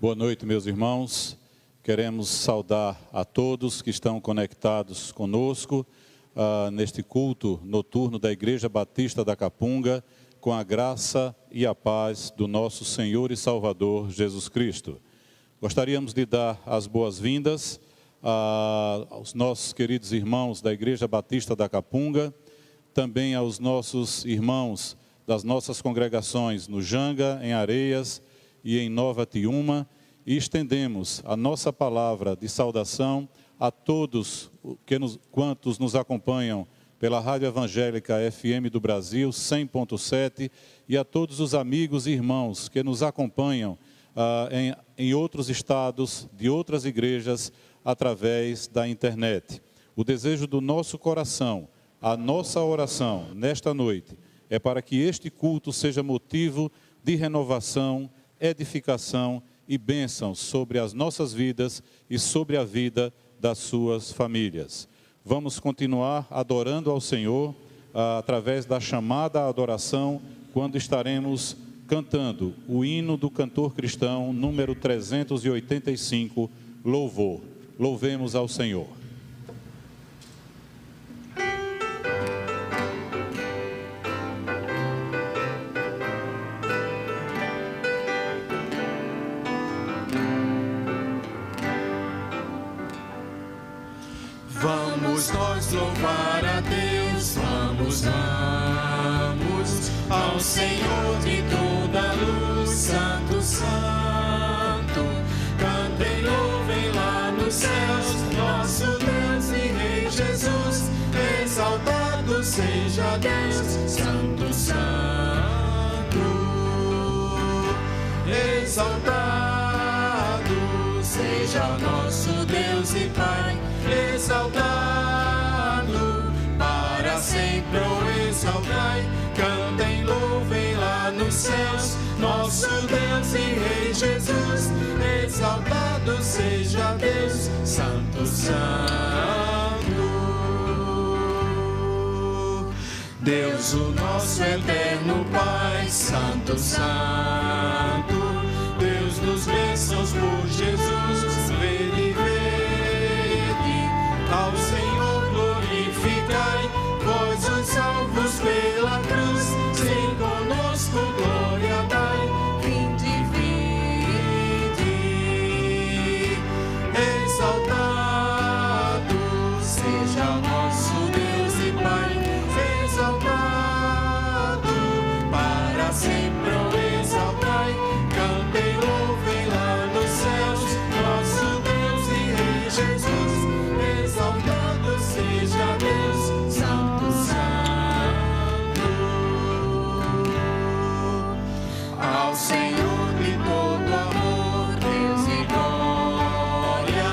Boa noite, meus irmãos. Queremos saudar a todos que estão conectados conosco neste culto noturno da Igreja Batista da Capunga, com a graça e a paz do nosso Senhor e Salvador Jesus Cristo. Gostaríamos de dar as boas-vindas aos nossos queridos irmãos da Igreja Batista da Capunga, também aos nossos irmãos das nossas congregações no Janga, em Areias e em Nova Tiúma, e estendemos a nossa palavra de saudação a todos quantos nos acompanham pela Rádio Evangélica FM do Brasil 100.7 e a todos os amigos e irmãos que nos acompanham em outros estados, de outras igrejas, através da internet. O desejo do nosso coração, a nossa oração nesta noite, é para que este culto seja motivo de renovação, edificação e bênção sobre as nossas vidas e sobre a vida das suas famílias. Vamos continuar adorando ao Senhor através da chamada à adoração, quando estaremos cantando o hino do cantor cristão número 385, Louvor. Louvemos ao Senhor. Vamos nós louvar a Deus, vamos ao Senhor de toda a luz, Santo, Santo. Cantem, louvem lá nos céus, nosso Deus e Rei Jesus. Exaltado seja Deus, Santo, Santo. Exaltado seja nosso Deus e Pai. Exaltado para sempre, oh exaltai. Cantem, louvem lá nos céus, nosso Deus e Rei Jesus. Exaltado seja Deus, Santo, Santo. Deus, o nosso eterno Pai, Santo, Santo. Deus dos bênçãos por Jesus, vede e vede. Ao Senhor glorificai, vós os salvos pela cruz, sim conosco glória dai, vinde, vinde. Exaltado seja nosso Deus e Pai, exaltado para sempre, oh exaltai. Cantem, louvem lá nos céus, nosso Deus e Rei Jesus. Exaltado seja Deus, Santo, Santo. Ao Senhor de todo amor, Deus e glória,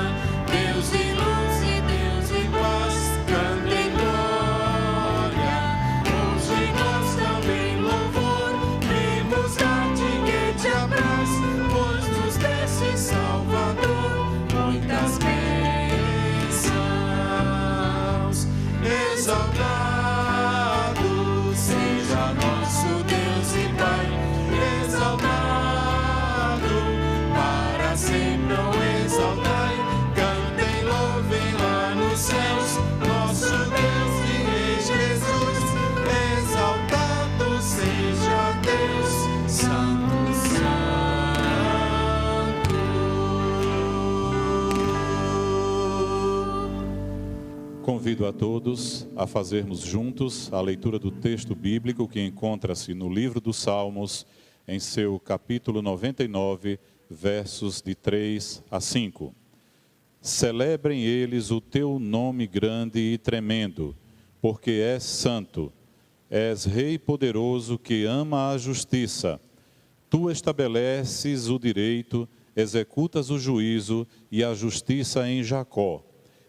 Deus e luz e Deus e paz. Cantem glória, hoje nós também louvor. Vimos dar-te que te abraço, pois nos deste Salvador muitas bênçãos. Exaltado seja nosso Deus e Pai, exaltado para sempre, oh exaltai. Cantem, louvem lá nos céus, nosso Deus e Rei Jesus. Exaltado seja Deus, Santo, Santo. Convido a todos a fazermos juntos a leitura do texto bíblico que encontra-se no livro dos Salmos, em seu capítulo 99, versos de 3 a 5. Celebrem eles o teu nome grande e tremendo, porque és santo. És Rei poderoso que ama a justiça. Tu estabeleces o direito, executas o juízo e a justiça em Jacó.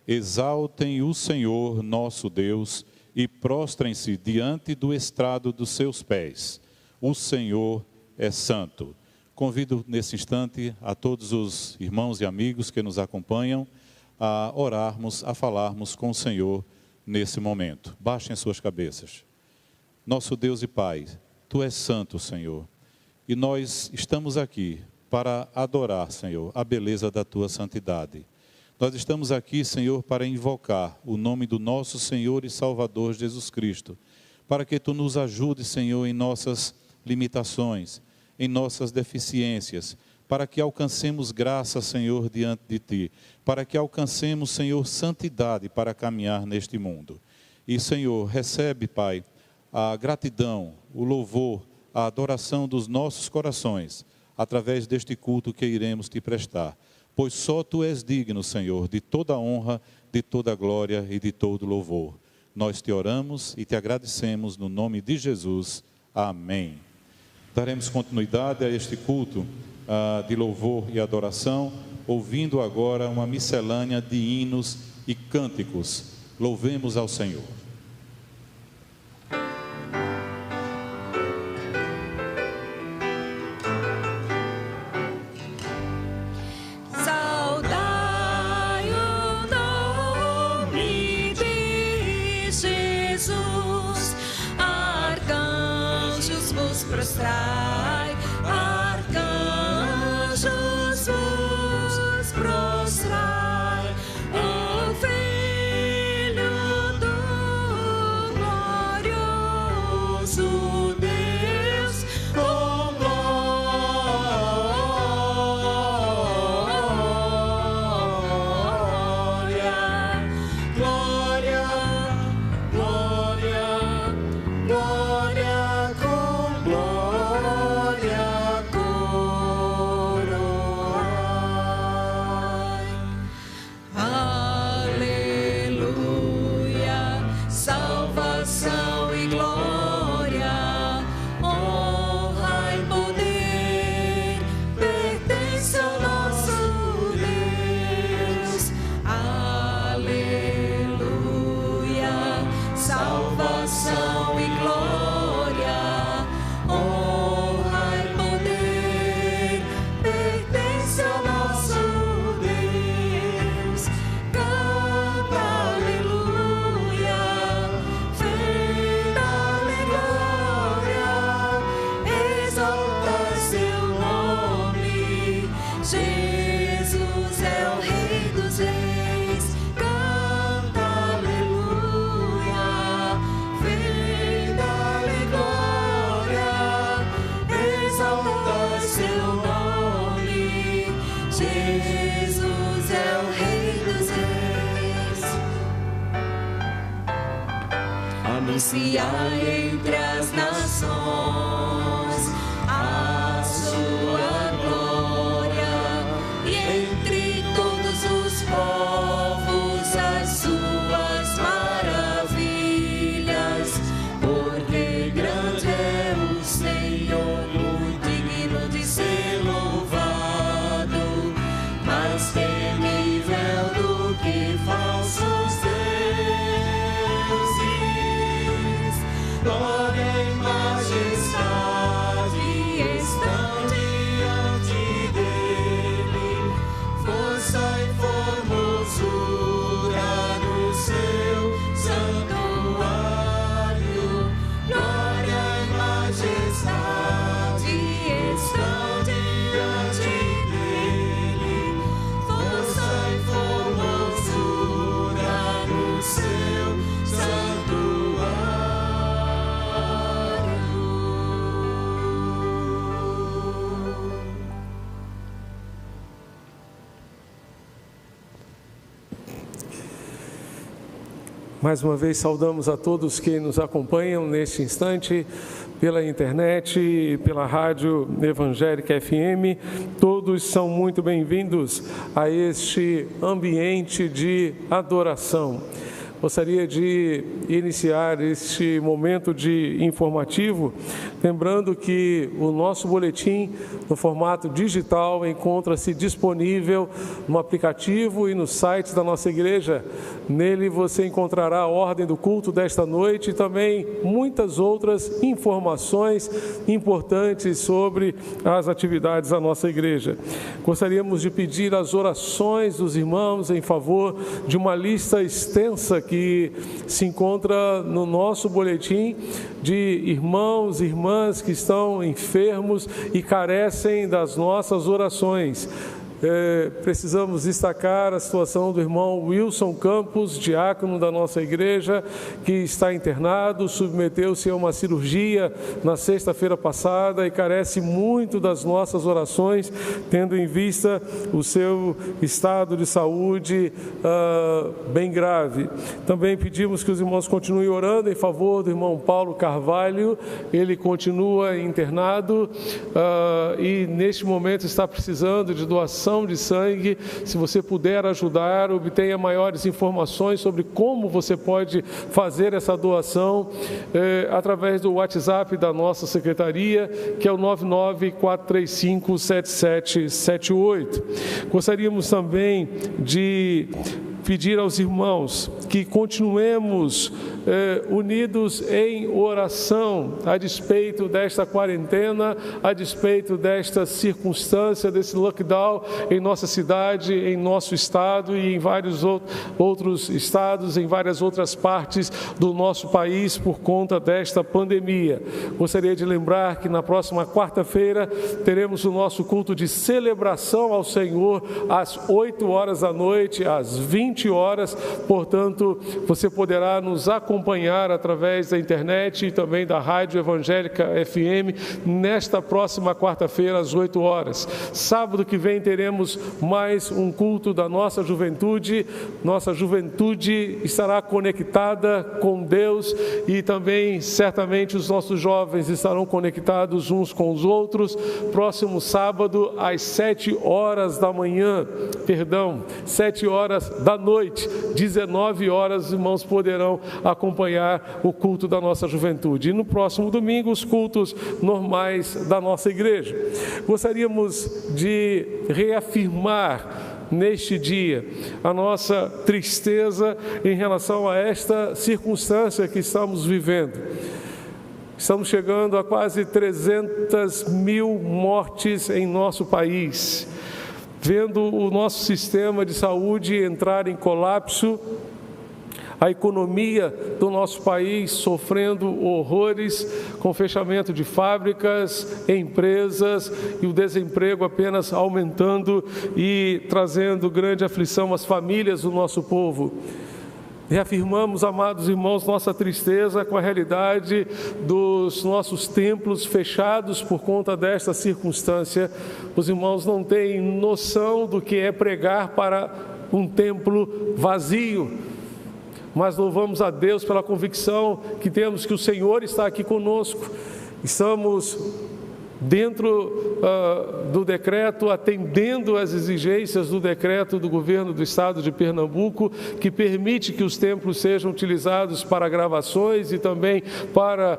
Exaltem o Senhor nosso Deus e prostrem-se diante do estrado dos seus pés. O Senhor é santo. Convido nesse instante a todos os irmãos e amigos que nos acompanham a orarmos, a falarmos com o Senhor nesse momento. Baixem suas cabeças. Nosso Deus e Pai, Tu és santo, Senhor, e nós estamos aqui para adorar, Senhor, a beleza da tua santidade. Nós estamos aqui, Senhor, para invocar o nome do nosso Senhor e Salvador Jesus Cristo, para que tu nos ajudes, Senhor, em nossas limitações, em nossas deficiências, para que alcancemos graça, Senhor, diante de ti, para que alcancemos, Senhor, santidade para caminhar neste mundo. E, Senhor, recebe, Pai, a gratidão, o louvor, a adoração dos nossos corações, através deste culto que iremos te prestar. Pois só tu és digno, Senhor, de toda honra, de toda glória e de todo louvor. Nós te oramos e te agradecemos no nome de Jesus. Amém. Daremos continuidade a este culto de louvor e adoração, ouvindo agora uma miscelânea de hinos e cânticos. Louvemos ao Senhor. Prostrai, arcanjos vos prostrai, o Filho do glorioso Deus, com glória, glória, glória, glória. Salvação e glória, honra e poder, pertence ao nosso Deus. Canta aleluia, fenda-lhe glória, exalta seu nome. Jesus é o Rei dos Reis. Canta aleluia, fenda-lhe glória, exalta seu nome. Jesus é o Rei dos Reis. Anunciai entre as nações a sua glória, e entre todos os povos as suas maravilhas, porque grande é o Senhor, muito digno de ser louvado, mais temível do que falsos deuses. Glória e majestade estão diante dele, força e formosura no seu santuário. Glória e majestade estão diante dele, força e formosura no seu santuário. Mais uma vez saudamos a todos que nos acompanham neste instante pela internet e pela rádio Evangélica FM. Todos são muito bem-vindos a este ambiente de adoração. Gostaria de iniciar este momento de informativo, lembrando que o nosso boletim, no formato digital, encontra-se disponível no aplicativo e no site da nossa igreja. Nele você encontrará a ordem do culto desta noite e também muitas outras informações importantes sobre as atividades da nossa igreja. Gostaríamos de pedir as orações dos irmãos em favor de uma lista extensa que que se encontra no nosso boletim de irmãos e irmãs que estão enfermos e carecem das nossas orações. Precisamos destacar a situação do irmão Wilson Campos, diácono da nossa igreja, que está internado, submeteu-se a uma cirurgia na sexta-feira passada e carece muito das nossas orações, tendo em vista o seu estado de saúde bem grave. Também pedimos que os irmãos continuem orando em favor do irmão Paulo Carvalho, ele continua internado e neste momento está precisando de doação de sangue. Se você puder ajudar, obtenha maiores informações sobre como você pode fazer essa doação através do WhatsApp da nossa secretaria, que é o 994357778. Gostaríamos também de pedir aos irmãos que continuemos unidos em oração a despeito desta quarentena, a despeito desta circunstância, desse lockdown em nossa cidade, em nosso estado e em vários outros estados, em várias outras partes do nosso país por conta desta pandemia. Gostaria de lembrar que na próxima quarta-feira teremos o nosso culto de celebração ao Senhor às 8 horas da noite, às 20 horas, portanto, você poderá nos acompanhar através da internet e também da Rádio Evangélica FM nesta próxima quarta-feira às 8 horas. Sábado que vem teremos mais um culto da nossa juventude estará conectada com Deus e também certamente os nossos jovens estarão conectados uns com os outros. Próximo sábado às 7 horas da manhã, 7 horas da noite, 19 horas, os irmãos poderão acompanhar o culto da nossa juventude. E no próximo domingo, os cultos normais da nossa igreja. Gostaríamos de reafirmar neste dia a nossa tristeza em relação a esta circunstância que estamos vivendo. Estamos chegando a quase 300 mil mortes em nosso país, vendo o nosso sistema de saúde entrar em colapso, a economia do nosso país sofrendo horrores, com fechamento de fábricas, empresas e o desemprego apenas aumentando e trazendo grande aflição às famílias do nosso povo. Reafirmamos, amados irmãos, nossa tristeza com a realidade dos nossos templos fechados por conta desta circunstância. Os irmãos não têm noção do que é pregar para um templo vazio, mas louvamos a Deus pela convicção que temos que o Senhor está aqui conosco. Estamos dentro do decreto, atendendo às exigências do decreto do governo do estado de Pernambuco, que permite que os templos sejam utilizados para gravações e também para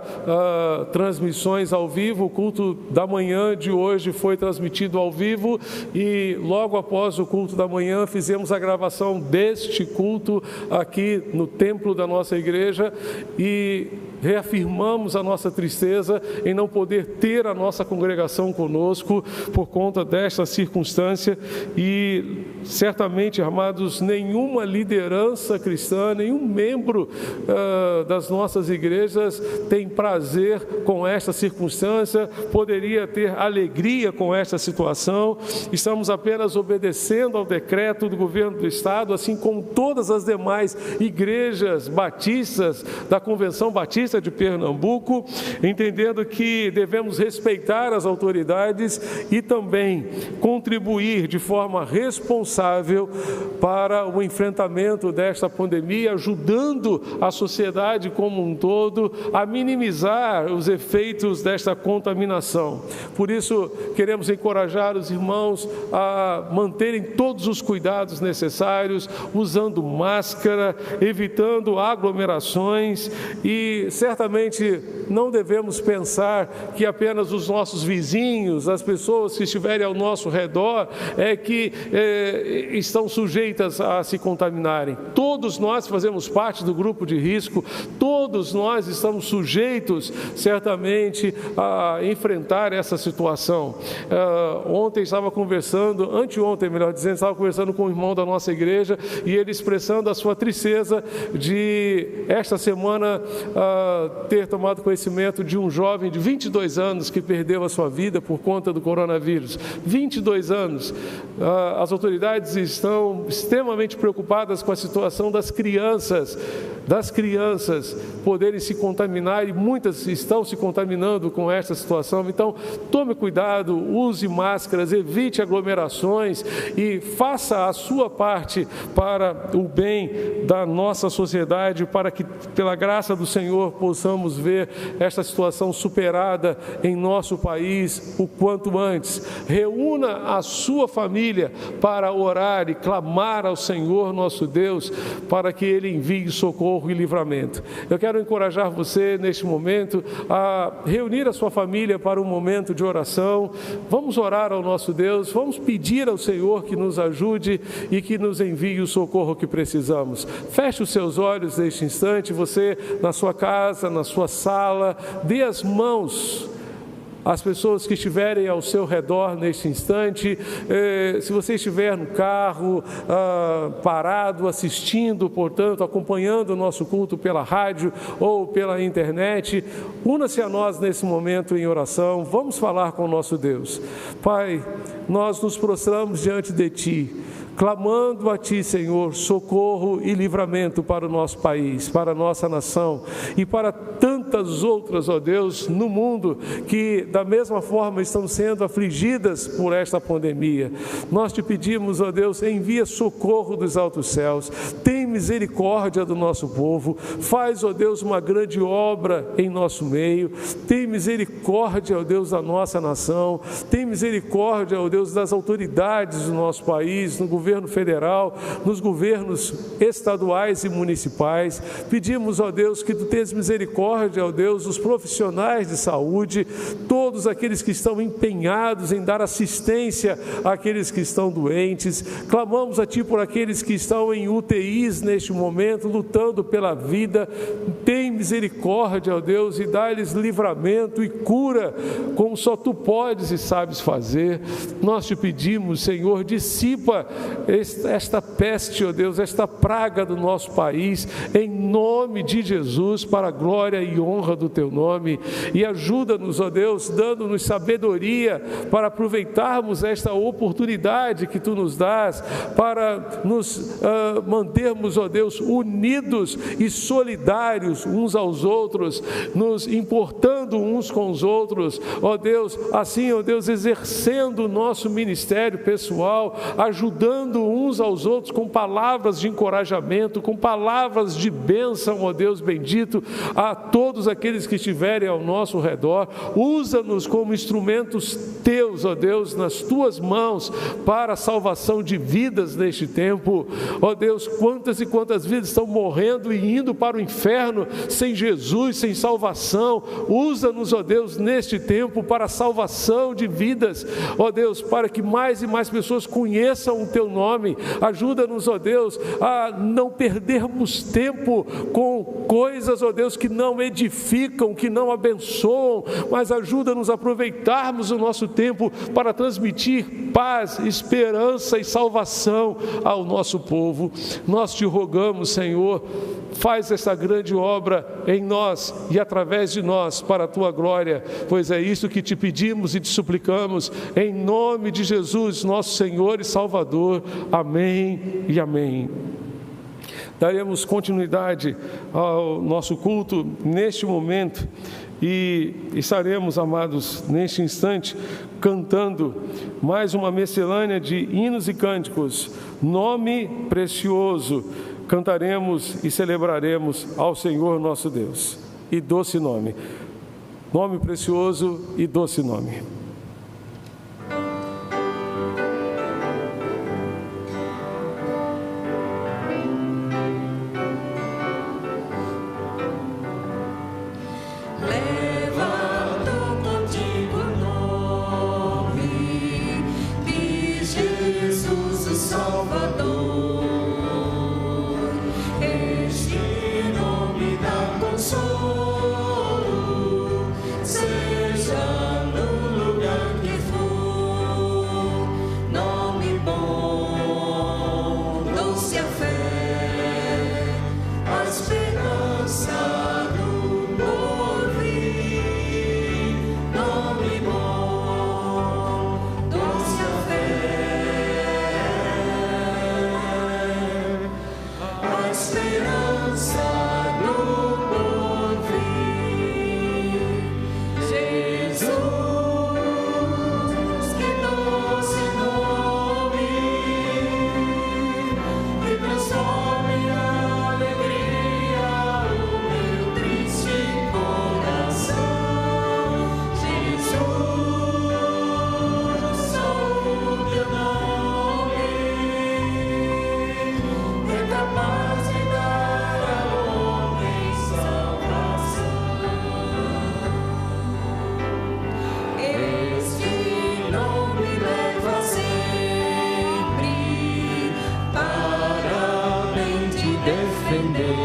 transmissões ao vivo. O culto da manhã de hoje foi transmitido ao vivo e logo após o culto da manhã fizemos a gravação deste culto aqui no templo da nossa igreja e reafirmamos a nossa tristeza em não poder ter a nossa congregação conosco por conta desta circunstância e certamente, amados, nenhuma liderança cristã, nenhum membro das nossas igrejas tem prazer com esta circunstância, poderia ter alegria com esta situação. Estamos apenas obedecendo ao decreto do governo do estado, assim como todas as demais igrejas batistas da Convenção Batista de Pernambuco, entendendo que devemos respeitar as autoridades e também contribuir de forma responsável para o enfrentamento desta pandemia, ajudando a sociedade como um todo a minimizar os efeitos desta contaminação. Por isso, queremos encorajar os irmãos a manterem todos os cuidados necessários, usando máscara, evitando aglomerações e certamente não devemos pensar que apenas os nossos vizinhos, as pessoas que estiverem ao nosso redor que estão sujeitas a se contaminarem. Todos nós fazemos parte do grupo de risco, todos todos nós estamos sujeitos, certamente, a enfrentar essa situação. Anteontem, melhor dizendo, estava conversando com um irmão da nossa igreja e ele expressando a sua tristeza de, esta semana, ter tomado conhecimento de um jovem de 22 anos que perdeu a sua vida por conta do coronavírus. 22 anos. As autoridades estão extremamente preocupadas com a situação das crianças poderem se contaminar, e muitas estão se contaminando com esta situação. Então, tome cuidado, use máscaras, evite aglomerações e faça a sua parte para o bem da nossa sociedade, para que, pela graça do Senhor, possamos ver esta situação superada em nosso país o quanto antes. Reúna a sua família para orar e clamar ao Senhor nosso Deus, para que Ele envie socorro e livramento. Eu quero encorajar você neste momento a reunir a sua família para um momento de oração. Vamos orar ao nosso Deus, vamos pedir ao Senhor que nos ajude e que nos envie o socorro que precisamos. Feche os seus olhos neste instante, você na sua casa, na sua sala, dê as mãos às pessoas que estiverem ao seu redor neste instante. Se você estiver no carro, parado, assistindo, portanto, acompanhando o nosso culto pela rádio ou pela internet, una-se a nós nesse momento em oração. Vamos falar com o nosso Deus. Pai, nós nos prostramos diante de Ti, clamando a Ti, Senhor, socorro e livramento para o nosso país, para a nossa nação e para tantas outras, ó Deus, no mundo que da mesma forma estão sendo afligidas por esta pandemia. Nós Te pedimos, ó Deus, envia socorro dos altos céus, tem misericórdia do nosso povo, faz, ó Deus, uma grande obra em nosso meio, tem misericórdia, ó Deus, da nossa nação, tem misericórdia, ó Deus, das autoridades do nosso país, no governo federal, nos governos estaduais e municipais. Pedimos, ó Deus, que Tu tenhas misericórdia, ó Deus, dos profissionais de saúde, todos aqueles que estão empenhados em dar assistência àqueles que estão doentes. Clamamos a Ti por aqueles que estão em UTIs neste momento, lutando pela vida. Tem misericórdia, ó Deus, e dá-lhes livramento e cura, como só Tu podes e sabes fazer. Nós Te pedimos, Senhor, dissipa esta peste, ó Deus, esta praga do nosso país, em nome de Jesus, para a glória e honra do Teu nome, e ajuda-nos, ó Deus, dando-nos sabedoria para aproveitarmos esta oportunidade que Tu nos dás, para nos mantermos, ó Deus, unidos e solidários uns aos outros, nos importando uns com os outros, ó Deus, assim, ó Deus, exercendo o nosso ministério pessoal, ajudando uns aos outros com palavras de encorajamento, com palavras de bênção, ó Deus bendito, a todos aqueles que estiverem ao nosso redor. Usa-nos como instrumentos Teus, ó Deus, nas Tuas mãos, para a salvação de vidas neste tempo. Ó Deus, quantas e quantas vidas estão morrendo e indo para o inferno sem Jesus, sem salvação. Usa-nos, ó Deus, neste tempo para a salvação de vidas, ó Deus, para que mais e mais pessoas conheçam o Teu nome. Ajuda-nos, ó Deus, a não perdermos tempo com coisas, ó Deus, que não edificam, que não abençoam, mas ajuda-nos a aproveitarmos o nosso tempo para transmitir paz, esperança e salvação ao nosso povo. Nós Te rogamos, Senhor, faz esta grande obra em nós e através de nós para a Tua glória, pois é isso que Te pedimos e Te suplicamos, em nome de Jesus, nosso Senhor e Salvador. Amém e amém. Daremos continuidade ao nosso culto neste momento e estaremos, amados, neste instante, cantando mais uma miscelânea de hinos e cânticos. Nome precioso, cantaremos e celebraremos ao Senhor nosso Deus. E doce nome. Nome precioso e doce nome. Salvador, este nome da consolo, seja no lugar que for, nome bom, doce a fé, a esperança do porvir, nome bom, doce a fé, a esperança do porvir. Jesus, que doce nome, que transforme a alegria o meu triste coração. Jesus, só o teu nome é capaz de dar ao homem salvação. Este nome leva sempre para bem te defender.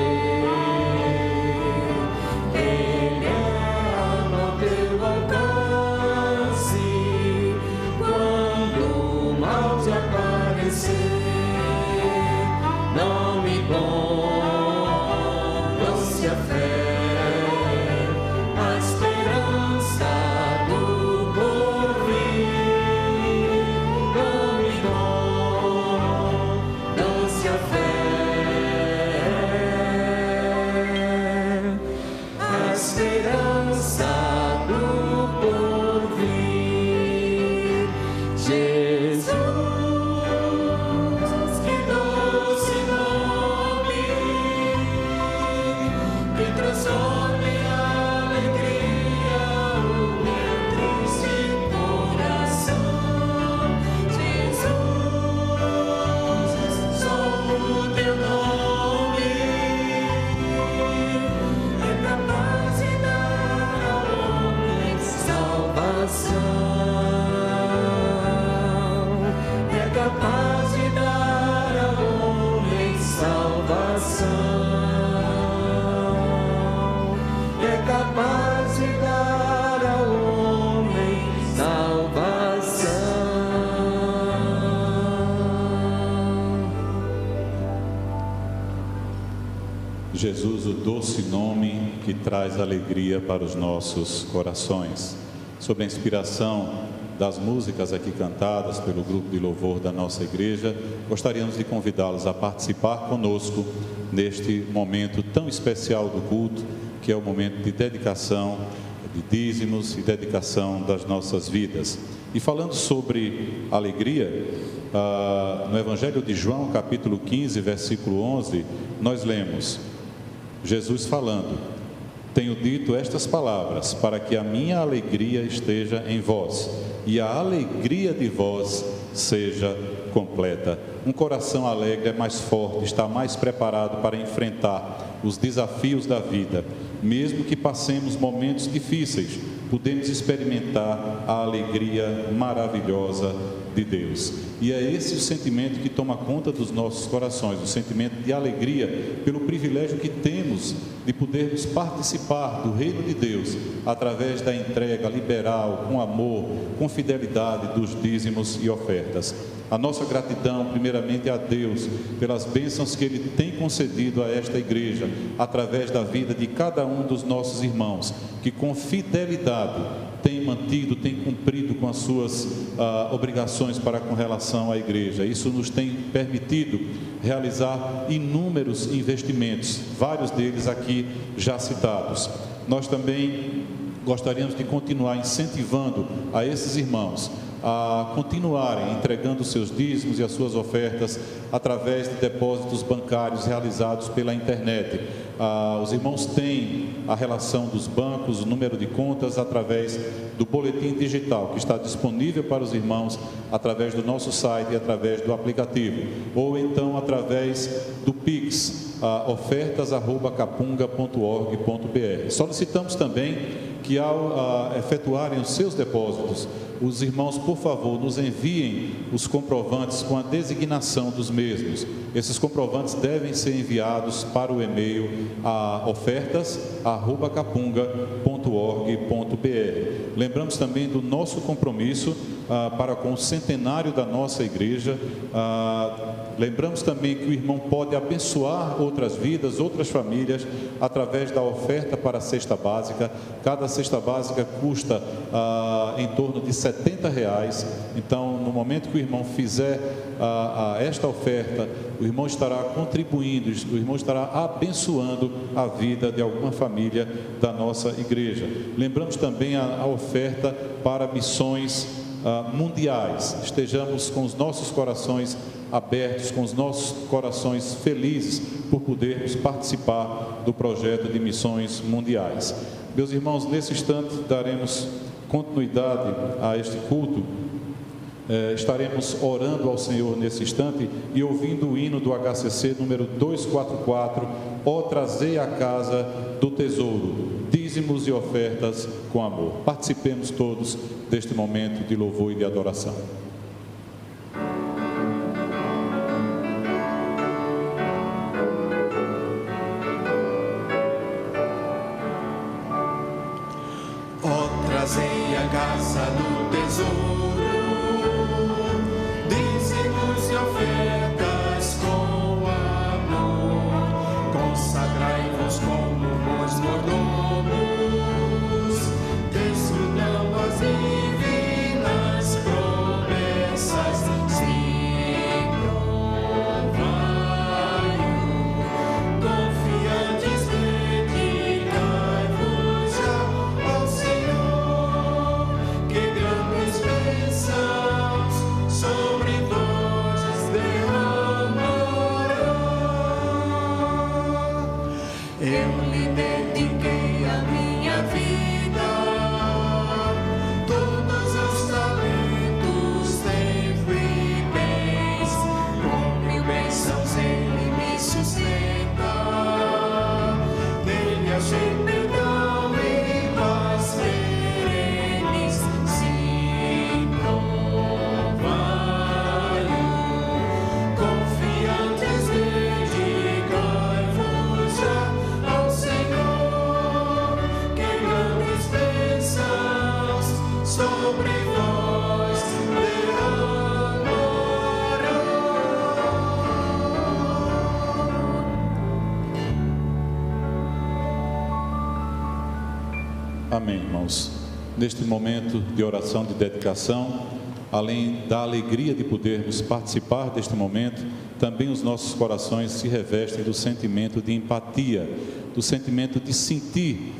Ele é ao teu alcance quando o mal te aparecer. Nome bom, doce a fé, a esperança do porvir. Nome bom, doce a fé, a esperança do porvir. Jesus, que doce nome, que transforme a alegria o meu triste coração. Jesus, só o teu nome é capaz de dar ao homem salvação. É capaz de dar ao homem salvação. É capaz de dar ao homem salvação. Jesus, o doce nome que traz alegria para os nossos corações. Sob a inspiração das músicas aqui cantadas pelo grupo de louvor da nossa igreja, gostaríamos de convidá-los a participar conosco neste momento tão especial do culto, que é o momento de dedicação de dízimos e dedicação das nossas vidas. E falando sobre alegria, no Evangelho de João, capítulo 15, versículo 11, nós lemos Jesus falando: tenho dito estas palavras para que a minha alegria esteja em vós e a alegria de vós seja completa. Um coração alegre é mais forte, está mais preparado para enfrentar os desafios da vida. Mesmo que passemos momentos difíceis, podemos experimentar a alegria maravilhosa de Deus. E é esse o sentimento que toma conta dos nossos corações, o sentimento de alegria pelo privilégio que temos de podermos participar do reino de Deus através da entrega liberal, com amor, com fidelidade dos dízimos e ofertas. A nossa gratidão, primeiramente, a Deus pelas bênçãos que Ele tem concedido a esta igreja, através da vida de cada um dos nossos irmãos, que com fidelidade tem mantido, tem cumprido com as suas obrigações para com relação à igreja. Isso nos tem permitido realizar inúmeros investimentos, vários deles aqui já citados. Nós também gostaríamos de continuar incentivando a esses irmãos a continuarem entregando os seus dízimos e as suas ofertas através de depósitos bancários realizados pela internet. Os irmãos têm a relação dos bancos, o número de contas através do boletim digital que está disponível para os irmãos através do nosso site e através do aplicativo, ou então através do Pix, ofertas@capunga.org.br. Solicitamos também que ao efetuarem os seus depósitos, os irmãos, por favor, nos enviem os comprovantes com a designação dos mesmos. Esses comprovantes devem ser enviados para o e-mail ofertas@capunga.org.br. Lembramos também do nosso compromisso para com o centenário da nossa igreja. Lembramos também que o irmão pode abençoar outras vidas, outras famílias, através da oferta para a cesta básica. Cada cesta básica custa em torno de R$70. Então, no momento que o irmão fizer esta oferta, o irmão estará contribuindo, o irmão estará abençoando a vida de alguma família da nossa igreja. Lembramos também a oferta para missões mundiais. Estejamos com os nossos corações abertos, com os nossos corações felizes por podermos participar do projeto de missões mundiais. Meus irmãos, nesse instante daremos continuidade a este culto. Estaremos orando ao Senhor nesse instante e ouvindo o hino do HCC número 244, ó trazei a casa do tesouro, dízimos e ofertas com amor. Participemos todos deste momento de louvor e de adoração. Ó trazei a casa do tesouro, dízimos e ofertas com amor, consagrai-vos como bons mordomos, desfrutando as divinas promessas, sim, provai-o, confiantes dedicai-vos já ao Senhor, que grandes bênçãos sobre vós derramará. Eu lhe dediquei a minha vida, todos os talentos, tempo e bens, com mil bênçãos ele me sustenta, nele achei perdão e paz perenes, sim, provai-o, confiantes dedicai-vos já ao Senhor, que grandes bênçãos sobre vós derramará. Amém, irmãos. Neste momento de oração, de dedicação, além da alegria de podermos participar deste momento, também os nossos corações se revestem do sentimento de empatia, do sentimento de sentir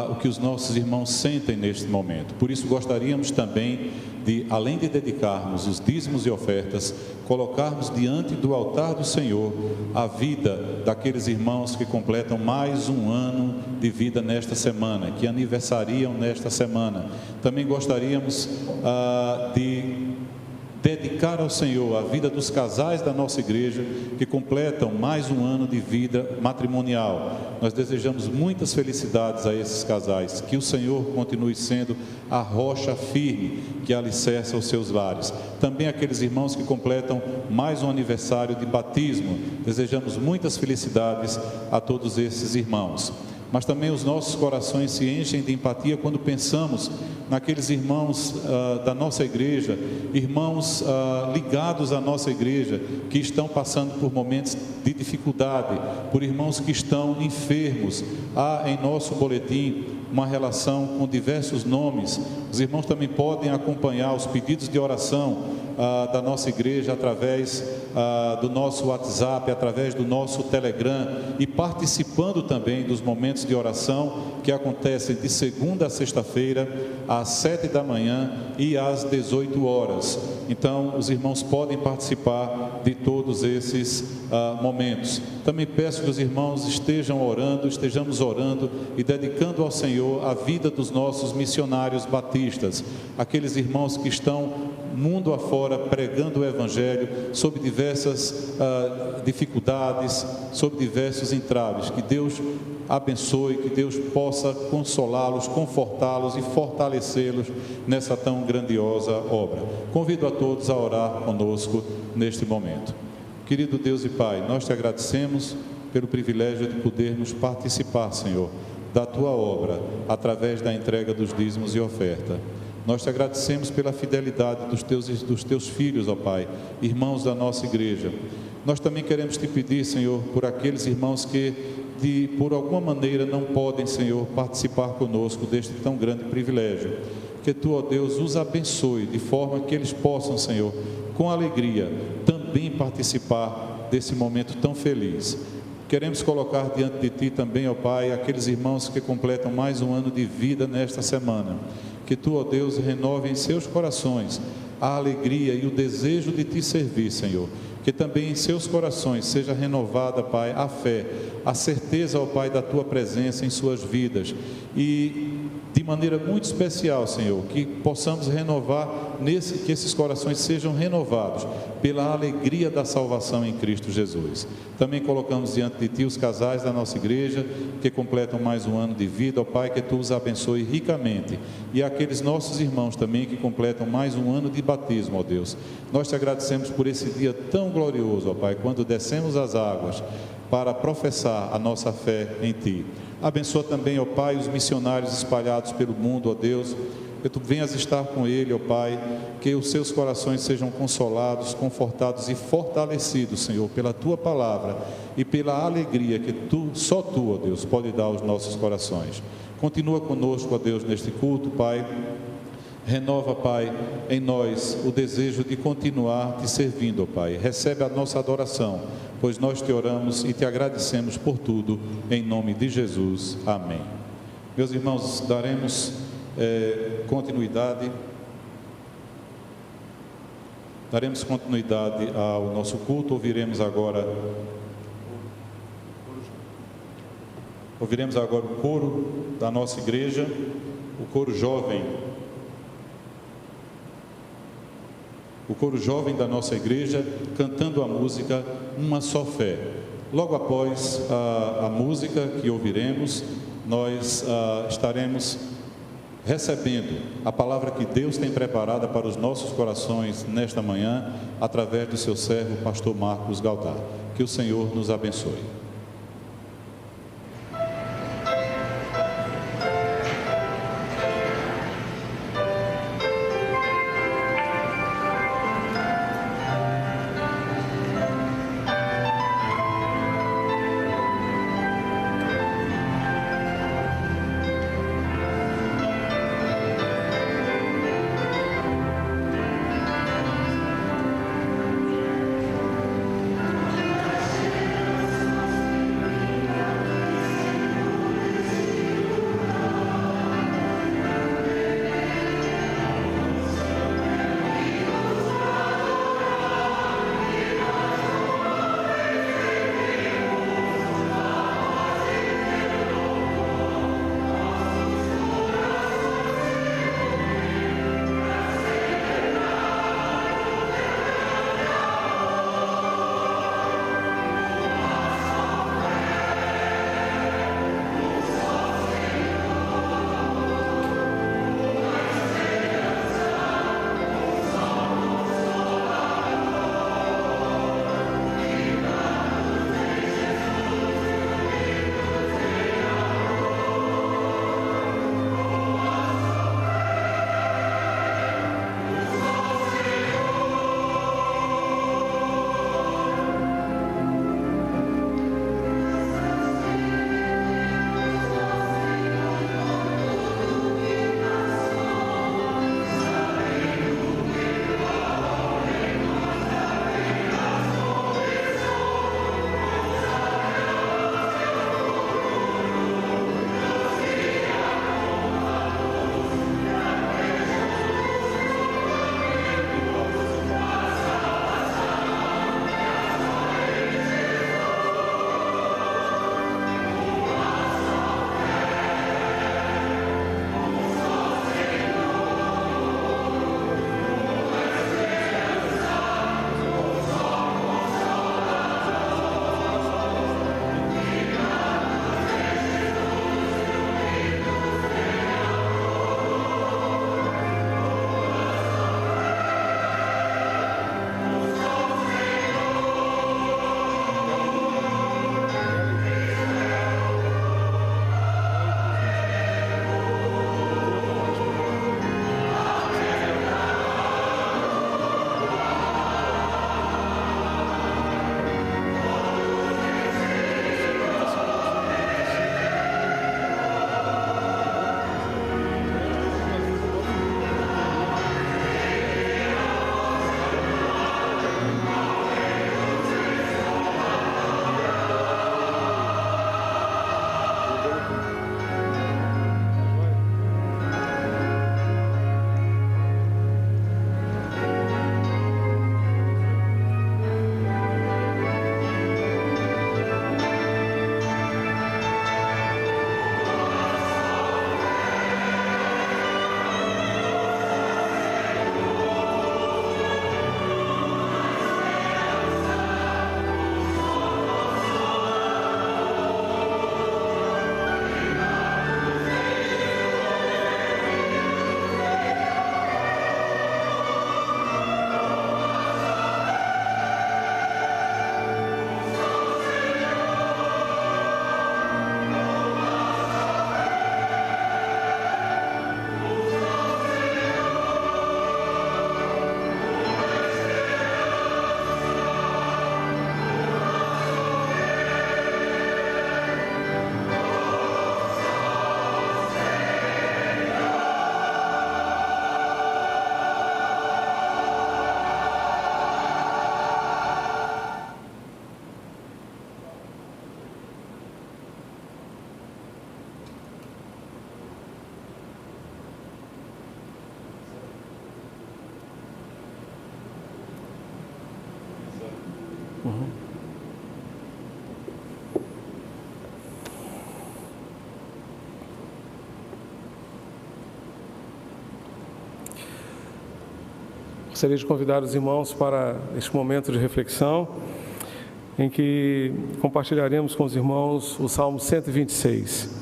o que os nossos irmãos sentem neste momento. Por isso gostaríamos também de, além de dedicarmos os dízimos e ofertas, colocarmos diante do altar do Senhor a vida daqueles irmãos que completam mais um ano de vida nesta semana, que aniversariam nesta semana. Também gostaríamos de dedicar ao Senhor a vida dos casais da nossa igreja que completam mais um ano de vida matrimonial. Nós desejamos muitas felicidades a esses casais, que o Senhor continue sendo a rocha firme que alicerça os seus lares. Também aqueles irmãos que completam mais um aniversário de batismo, desejamos muitas felicidades a todos esses irmãos. Mas também os nossos corações se enchem de empatia quando pensamos naqueles irmãos da nossa igreja, irmãos ligados à nossa igreja, que estão passando por momentos de dificuldade, por irmãos que estão enfermos. Há em nosso boletim uma relação com diversos nomes. Os irmãos também podem acompanhar os pedidos de oração da nossa igreja através do nosso WhatsApp, através do nosso Telegram, e participando também dos momentos de oração que acontecem de segunda a sexta-feira às 7 da manhã e às 18 horas. Então os irmãos podem participar de todos esses momentos. Também peço que os irmãos estejamos orando e dedicando ao Senhor a vida dos nossos missionários batistas, aqueles irmãos que estão mundo afora pregando o Evangelho sob diversas dificuldades, sob diversos entraves. Que Deus abençoe, que Deus possa consolá-los, confortá-los e fortalecê-los nessa tão grandiosa obra. Convido a todos a orar conosco neste momento. Querido Deus e Pai, nós te agradecemos pelo privilégio de podermos participar, Senhor, da Tua obra, através da entrega dos dízimos e oferta. Nós te agradecemos pela fidelidade dos teus filhos, ó Pai, irmãos da nossa igreja. Nós também queremos te pedir, Senhor, por aqueles irmãos que, por alguma maneira, não podem, Senhor, participar conosco deste tão grande privilégio. Que Tu, ó Deus, os abençoe, de forma que eles possam, Senhor, com alegria, também participar desse momento tão feliz. Queremos colocar diante de Ti também, ó Pai, aqueles irmãos que completam mais um ano de vida nesta semana. Que Tu, ó Deus, renove em seus corações a alegria e o desejo de Te servir, Senhor. Que também em seus corações seja renovada, Pai, a fé, a certeza, ó Pai, da Tua presença em suas vidas. E de maneira muito especial, Senhor, que possamos renovar, que esses corações sejam renovados pela alegria da salvação em Cristo Jesus. Também colocamos diante de Ti os casais da nossa igreja, que completam mais um ano de vida, ó Pai, que Tu os abençoe ricamente. E aqueles nossos irmãos também que completam mais um ano de batismo, ó Deus. Nós Te agradecemos por esse dia tão glorioso, ó Pai, quando descemos as águas para professar a nossa fé em Ti. Abençoa também, ó Pai, os missionários espalhados pelo mundo, ó Deus, que Tu venhas estar com ele, ó Pai, que os seus corações sejam consolados, confortados e fortalecidos, Senhor, pela Tua palavra e pela alegria que só Tu, ó Deus, pode dar aos nossos corações. Continua conosco, ó Deus, neste culto, Pai. Renova, Pai, em nós o desejo de continuar Te servindo, ó Pai. Recebe a nossa adoração, pois nós Te oramos e Te agradecemos por tudo, em nome de Jesus. Amém. Meus irmãos, daremos continuidade ao nosso culto. Ouviremos agora o coro da nossa igreja, o coro jovem. O coro jovem da nossa igreja, cantando a música Uma Só Fé. Logo após a música que ouviremos, nós estaremos recebendo a palavra que Deus tem preparada para os nossos corações nesta manhã, através do seu servo, pastor Marcos Galdar. Que o Senhor nos abençoe. Gostaria de convidar os irmãos para este momento de reflexão, em que compartilharemos com os irmãos o Salmo 126.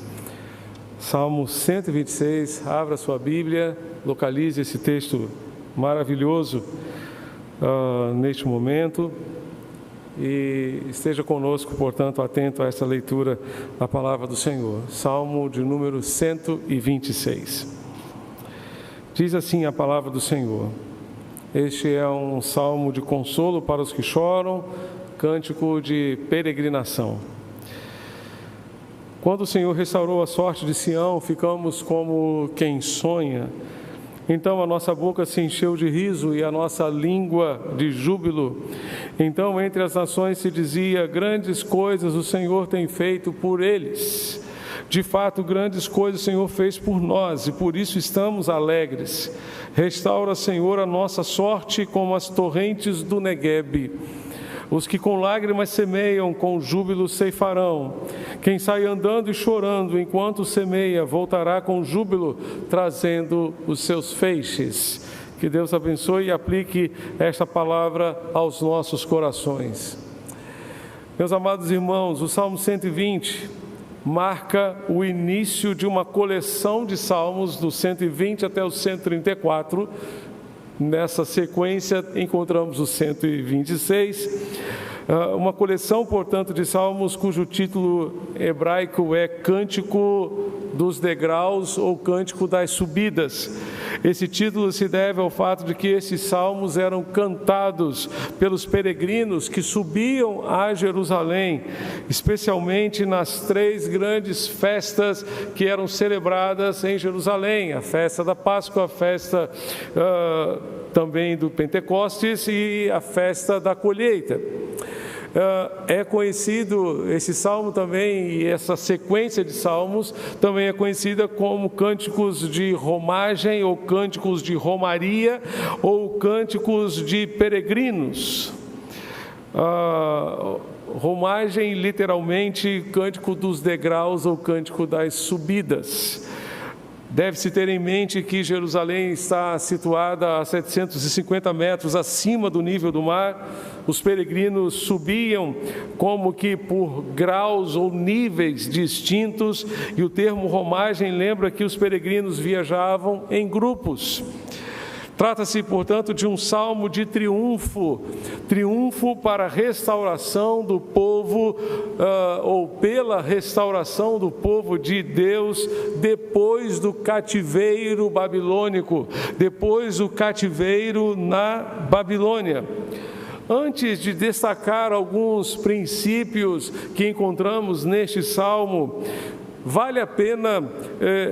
Salmo 126, abra sua Bíblia, localize esse texto maravilhoso neste momento e esteja conosco, portanto, atento a essa leitura da palavra do Senhor. Salmo de número 126. Diz assim a palavra do Senhor: este é um salmo de consolo para os que choram, cântico de peregrinação. Quando o Senhor restaurou a sorte de Sião, ficamos como quem sonha. Então a nossa boca se encheu de riso e a nossa língua de júbilo. Então entre as nações se dizia: grandes coisas o Senhor tem feito por eles. De fato, grandes coisas o Senhor fez por nós e por isso estamos alegres. Restaura, Senhor, a nossa sorte como as torrentes do Neguebe. Os que com lágrimas semeiam, com júbilo ceifarão. Quem sai andando e chorando enquanto semeia, voltará com júbilo, trazendo os seus feixes. Que Deus abençoe e aplique esta palavra aos nossos corações. Meus amados irmãos, o Salmo 120 marca o início de uma coleção de salmos, do 120 até o 134. Nessa sequência encontramos o 126, uma coleção, portanto, de salmos cujo título hebraico é Cântico dos Degraus ou Cântico das Subidas. Esse título se deve ao fato de que esses salmos eram cantados pelos peregrinos que subiam a Jerusalém, especialmente nas 3 grandes festas que eram celebradas em Jerusalém: a festa da Páscoa, a festa também do Pentecostes e a festa da colheita. É conhecido esse salmo também, e essa sequência de salmos também é conhecida como cânticos de romagem, ou cânticos de romaria, ou cânticos de peregrinos. Romagem, literalmente, cântico dos degraus ou cântico das subidas. Deve-se ter em mente que Jerusalém está situada a 750 metros acima do nível do mar. Os peregrinos subiam como que por graus ou níveis distintos, e o termo romagem lembra que os peregrinos viajavam em grupos. Trata-se, portanto, de um salmo de triunfo para a restauração do povo, ou pela restauração do povo de Deus depois do cativeiro babilônico, depois do cativeiro na Babilônia. Antes de destacar alguns princípios que encontramos neste salmo, vale a pena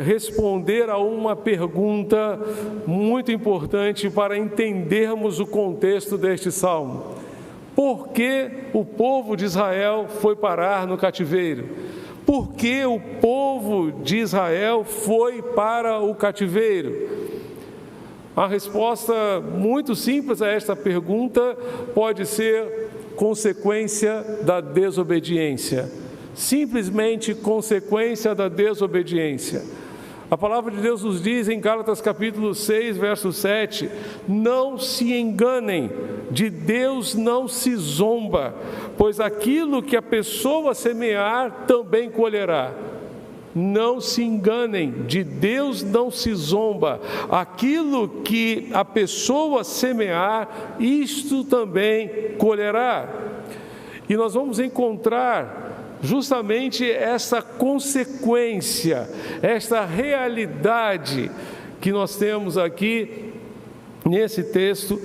responder a uma pergunta muito importante para entendermos o contexto deste salmo. Por que o povo de Israel foi parar no cativeiro? Por que o povo de Israel foi para o cativeiro? A resposta muito simples a esta pergunta pode ser consequência da desobediência. Simplesmente consequência da desobediência. A palavra de Deus nos diz em Gálatas capítulo 6, verso 7: não se enganem, de Deus não se zomba, pois aquilo que a pessoa semear também colherá. Não se enganem, de Deus não se zomba, aquilo que a pessoa semear, isto também colherá. E nós vamos encontrar justamente essa consequência, esta realidade que nós temos aqui nesse texto,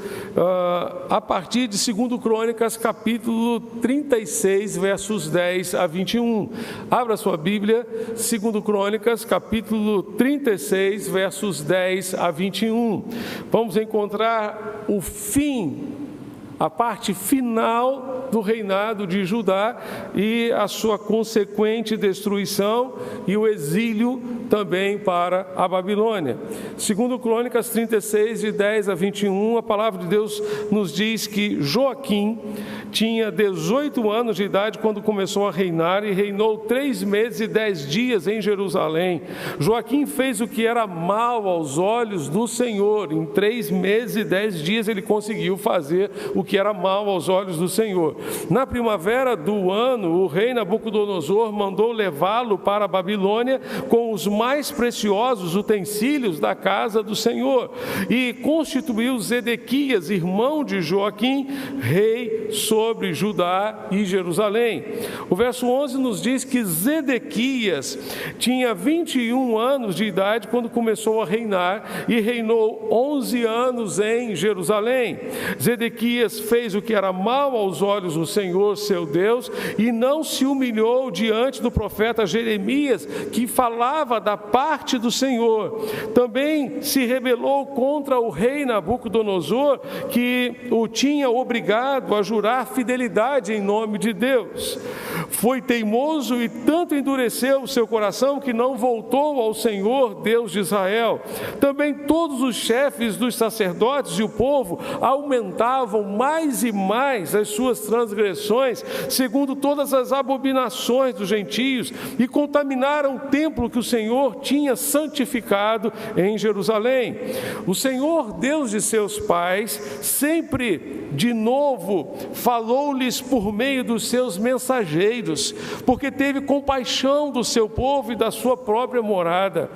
a partir de 2 Crônicas, capítulo 36, versos 10 a 21. Abra sua Bíblia, 2 Crônicas, capítulo 36, versos 10 a 21. Vamos encontrar o fim a parte final do reinado de Judá e a sua consequente destruição e o exílio também para a Babilônia. Segundo Crônicas 36, de 10 a 21, a palavra de Deus nos diz que Joaquim tinha 18 anos de idade quando começou a reinar e reinou 3 meses e 10 dias em Jerusalém. Joaquim fez o que era mal aos olhos do Senhor. Em 3 meses e 10 dias ele conseguiu fazer o que era mal aos olhos do Senhor. Na primavera do ano, o rei Nabucodonosor mandou levá-lo para a Babilônia com os mais preciosos utensílios da casa do Senhor e constituiu Zedequias, irmão de Joaquim, rei sobre Judá e Jerusalém. O verso 11 nos diz que Zedequias tinha 21 anos de idade quando começou a reinar e reinou 11 anos em Jerusalém. Zedequias fez o que era mal aos olhos do Senhor, seu Deus, e não se humilhou diante do profeta Jeremias, que falava da parte do Senhor. Também se rebelou contra o rei Nabucodonosor, que o tinha obrigado a jurar fidelidade em nome de Deus. Foi teimoso e tanto endureceu o seu coração que não voltou ao Senhor, Deus de Israel. Também todos os chefes dos sacerdotes e o povo aumentavam mais e mais as suas transgressões, segundo todas as abominações dos gentios, e contaminaram o templo que o Senhor tinha santificado em Jerusalém. O Senhor, Deus de seus pais, sempre de novo falou-lhes por meio dos seus mensageiros, porque teve compaixão do seu povo e da sua própria morada.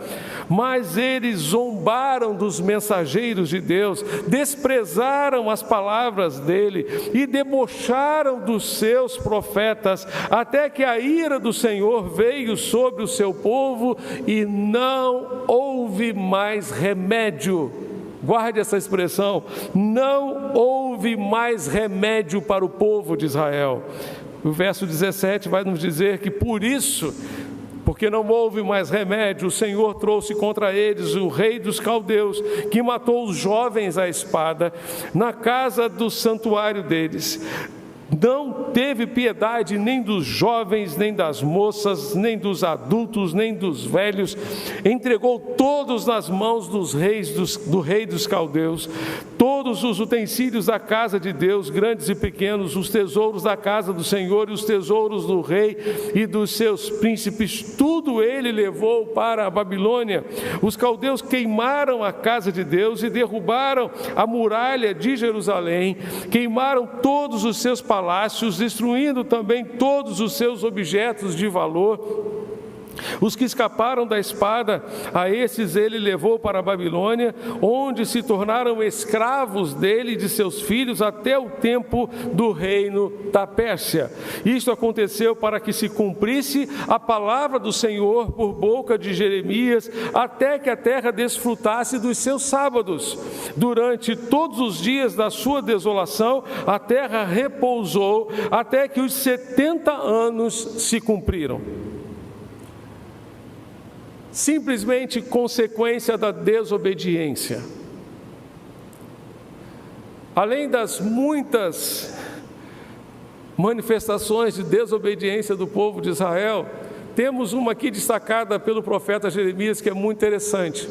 Mas eles zombaram dos mensageiros de Deus, desprezaram as palavras dele e debocharam dos seus profetas, até que a ira do Senhor veio sobre o seu povo e não houve mais remédio. Guarde essa expressão: não houve mais remédio para o povo de Israel. O verso 17 vai nos dizer que por isso, porque não houve mais remédio, o Senhor trouxe contra eles o rei dos caldeus, que matou os jovens à espada na casa do santuário deles. Não teve piedade nem dos jovens, nem das moças, nem dos adultos, nem dos velhos. Entregou todos nas mãos do rei dos caldeus, todos os utensílios da casa de Deus, grandes e pequenos, os tesouros da casa do Senhor e os tesouros do rei e dos seus príncipes, tudo ele levou para a Babilônia. Os caldeus queimaram a casa de Deus e derrubaram a muralha de Jerusalém, queimaram todos os seus palácios, destruindo também todos os seus objetos de valor. Os que escaparam da espada, a esses ele levou para a Babilônia, onde se tornaram escravos dele e de seus filhos até o tempo do reino da Pérsia. Isto aconteceu para que se cumprisse a palavra do Senhor por boca de Jeremias, até que a terra desfrutasse dos seus sábados. Durante todos os dias da sua desolação, a terra repousou até que os 70 anos se cumpriram. Simplesmente consequência da desobediência. Além das muitas manifestações de desobediência do povo de Israel, temos uma aqui destacada pelo profeta Jeremias que é muito interessante.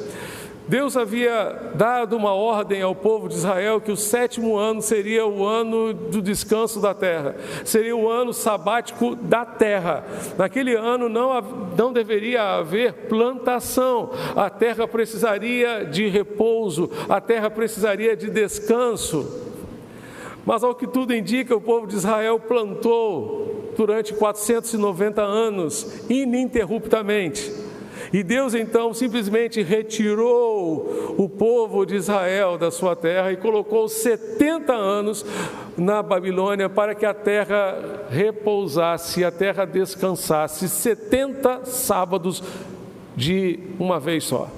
Deus havia dado uma ordem ao povo de Israel que o 7º ano seria o ano do descanso da terra, seria o ano sabático da terra. Naquele ano não deveria haver plantação, a terra precisaria de repouso, a terra precisaria de descanso. Mas ao que tudo indica, o povo de Israel plantou durante 490 anos, ininterruptamente. E Deus então simplesmente retirou o povo de Israel da sua terra e colocou 70 anos na Babilônia para que a terra repousasse, a terra descansasse, 70 sábados de uma vez só.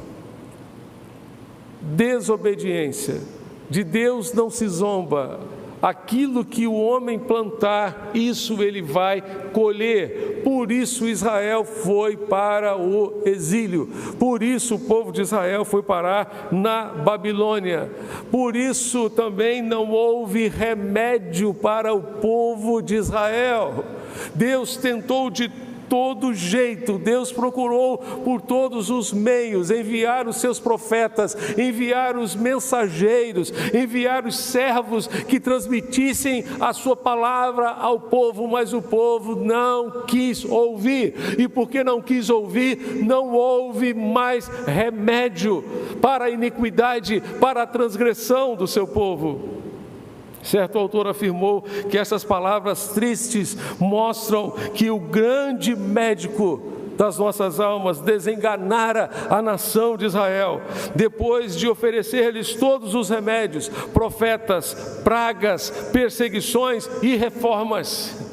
Desobediência. De Deus não se zomba. aquilo que o homem plantar, isso ele vai colher. Por isso Israel foi para o exílio. Por isso o povo de Israel foi parar na Babilônia. Por isso também não houve remédio para o povo de Israel. Deus tentou de todo jeito, Deus procurou por todos os meios enviar os seus profetas, enviar os mensageiros, enviar os servos que transmitissem a sua palavra ao povo, mas o povo não quis ouvir, e porque não quis ouvir, não houve mais remédio para a iniquidade, para a transgressão do seu povo. Certo autor afirmou que essas palavras tristes mostram que o grande médico das nossas almas desenganara a nação de Israel, depois de oferecer-lhes todos os remédios, profetas, pragas, perseguições e reformas.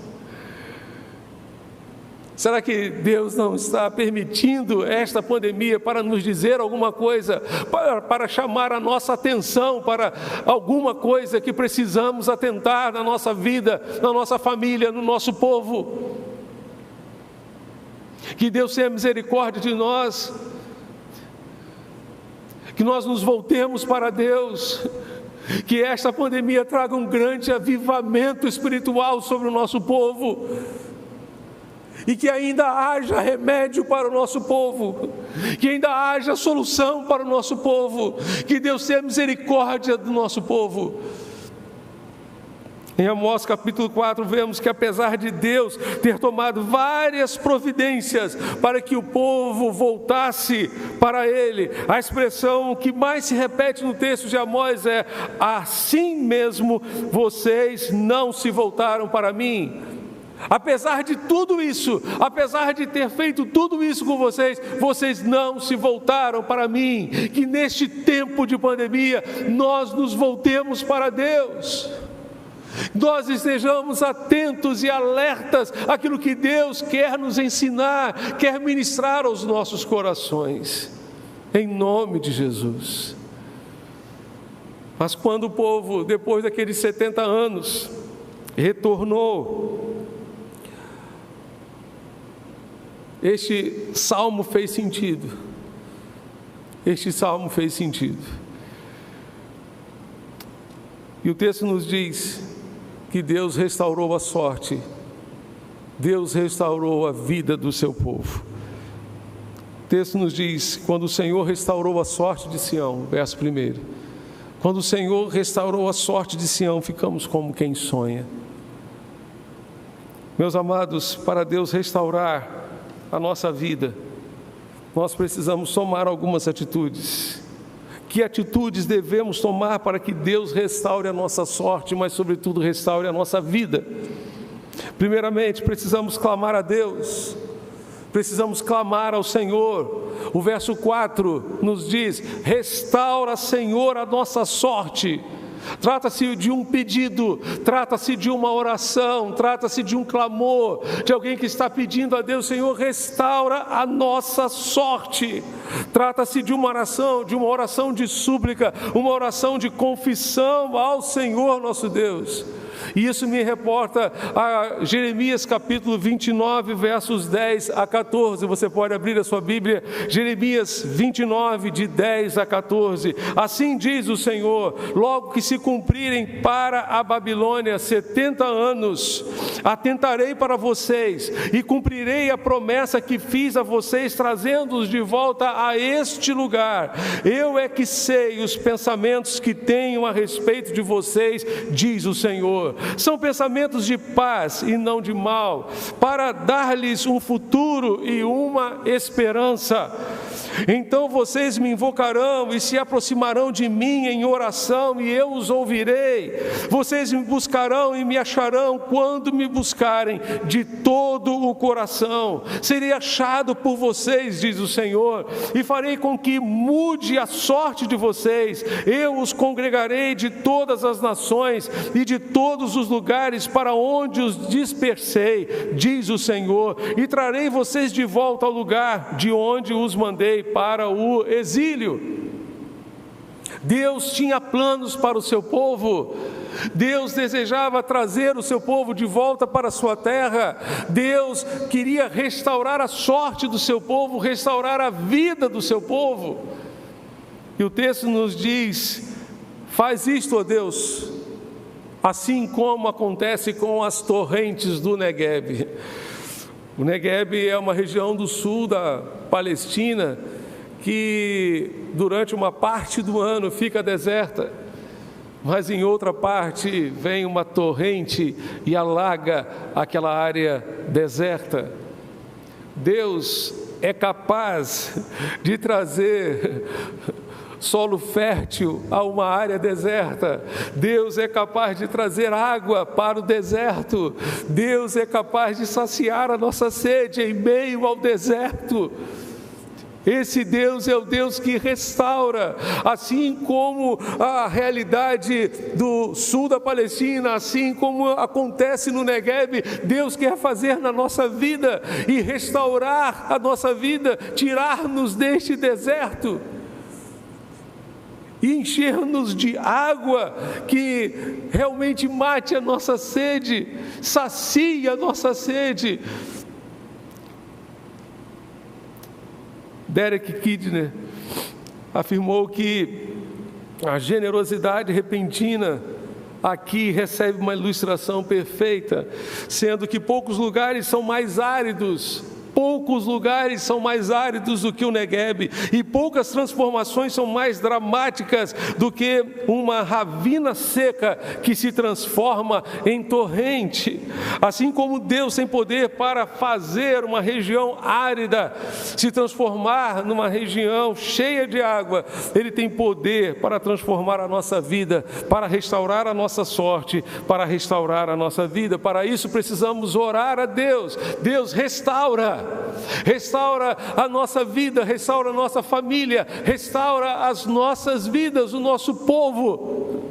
Será que Deus não está permitindo esta pandemia para nos dizer alguma coisa, para chamar a nossa atenção para alguma coisa que precisamos atentar na nossa vida, na nossa família, no nosso povo? Que Deus tenha misericórdia de nós, que nós nos voltemos para Deus, que esta pandemia traga um grande avivamento espiritual sobre o nosso povo, e que ainda haja remédio para o nosso povo, que ainda haja solução para o nosso povo, que Deus tenha misericórdia do nosso povo. Em Amós capítulo 4 vemos que apesar de Deus ter tomado várias providências para que o povo voltasse para Ele, a expressão que mais se repete no texto de Amós é: assim mesmo vocês não se voltaram para mim. Apesar de tudo isso, apesar de ter feito tudo isso com vocês, vocês não se voltaram para mim. Que neste tempo de pandemia nós nos voltemos para Deus, nós estejamos atentos e alertas àquilo que Deus quer nos ensinar, quer ministrar aos nossos corações, em nome de Jesus. Mas quando o povo, depois daqueles 70 anos, retornou, este salmo fez sentido. Este salmo fez sentido. E o texto nos diz que Deus restaurou a sorte, Deus restaurou a vida do seu povo. O texto nos diz: quando o Senhor restaurou a sorte de Sião, verso 1. Quando o Senhor restaurou a sorte de Sião, ficamos como quem sonha. Meus amados, para Deus restaurar a nossa vida, nós precisamos tomar algumas atitudes. Que atitudes devemos tomar para que Deus restaure a nossa sorte, mas sobretudo restaure a nossa vida? Primeiramente, precisamos clamar a Deus, precisamos clamar ao Senhor. O verso 4 nos diz: restaura, Senhor, a nossa sorte. Trata-se de um pedido, trata-se de uma oração, trata-se de um clamor, de alguém que está pedindo a Deus: Senhor, restaura a nossa sorte. Trata-se de uma oração de súplica, uma oração de confissão ao Senhor nosso Deus. E isso me reporta a Jeremias capítulo 29, versos 10 a 14. Você pode abrir a sua Bíblia, Jeremias 29, de 10 a 14. Assim diz o Senhor: logo que se cumprirem para a Babilônia 70 anos, atentarei para vocês e cumprirei a promessa que fiz a vocês, trazendo-os de volta a este lugar. Eu é que sei os pensamentos que tenho a respeito de vocês, diz o Senhor. São pensamentos de paz e não de mal, para dar-lhes um futuro e uma esperança. Então vocês me invocarão e se aproximarão de mim em oração, e eu os ouvirei. Vocês me buscarão e me acharão quando me buscarem de todo o coração. Serei achado por vocês, diz o Senhor, e farei com que mude a sorte de vocês. Eu os congregarei de todas as nações e de todos os lugares para onde os dispersei, diz o Senhor, e trarei vocês de volta ao lugar de onde os mandei para o exílio. Deus tinha planos para o seu povo, Deus desejava trazer o seu povo de volta para a sua terra. Deus queria restaurar a sorte do seu povo, restaurar a vida do seu povo. E o texto nos diz: faz isto, ó Deus, assim como acontece com as torrentes do Negueb. O Negueb é uma região do sul da Palestina que durante uma parte do ano fica deserta, mas em outra parte vem uma torrente e alaga aquela área deserta. Deus é capaz de trazer solo fértil a uma área deserta. Deus é capaz de trazer água para o deserto. Deus é capaz de saciar a nossa sede em meio ao deserto. Esse Deus é o Deus que restaura, assim como a realidade do sul da Palestina, assim como acontece no Negueb. Deus quer fazer na nossa vida e restaurar a nossa vida, tirar-nos deste deserto e encher-nos de água que realmente mate a nossa sede, sacie a nossa sede. Derek Kidner afirmou que a generosidade repentina aqui recebe uma ilustração perfeita, sendo que poucos lugares são mais áridos do que o Negueb, e poucas transformações são mais dramáticas do que uma ravina seca que se transforma em torrente. Assim como Deus tem poder para fazer uma região árida se transformar numa região cheia de água, Ele tem poder para transformar a nossa vida, para restaurar a nossa sorte, para restaurar a nossa vida. Para isso precisamos orar a Deus. Deus restaura a nossa vida, restaura a nossa família, restaura as nossas vidas, o nosso povo.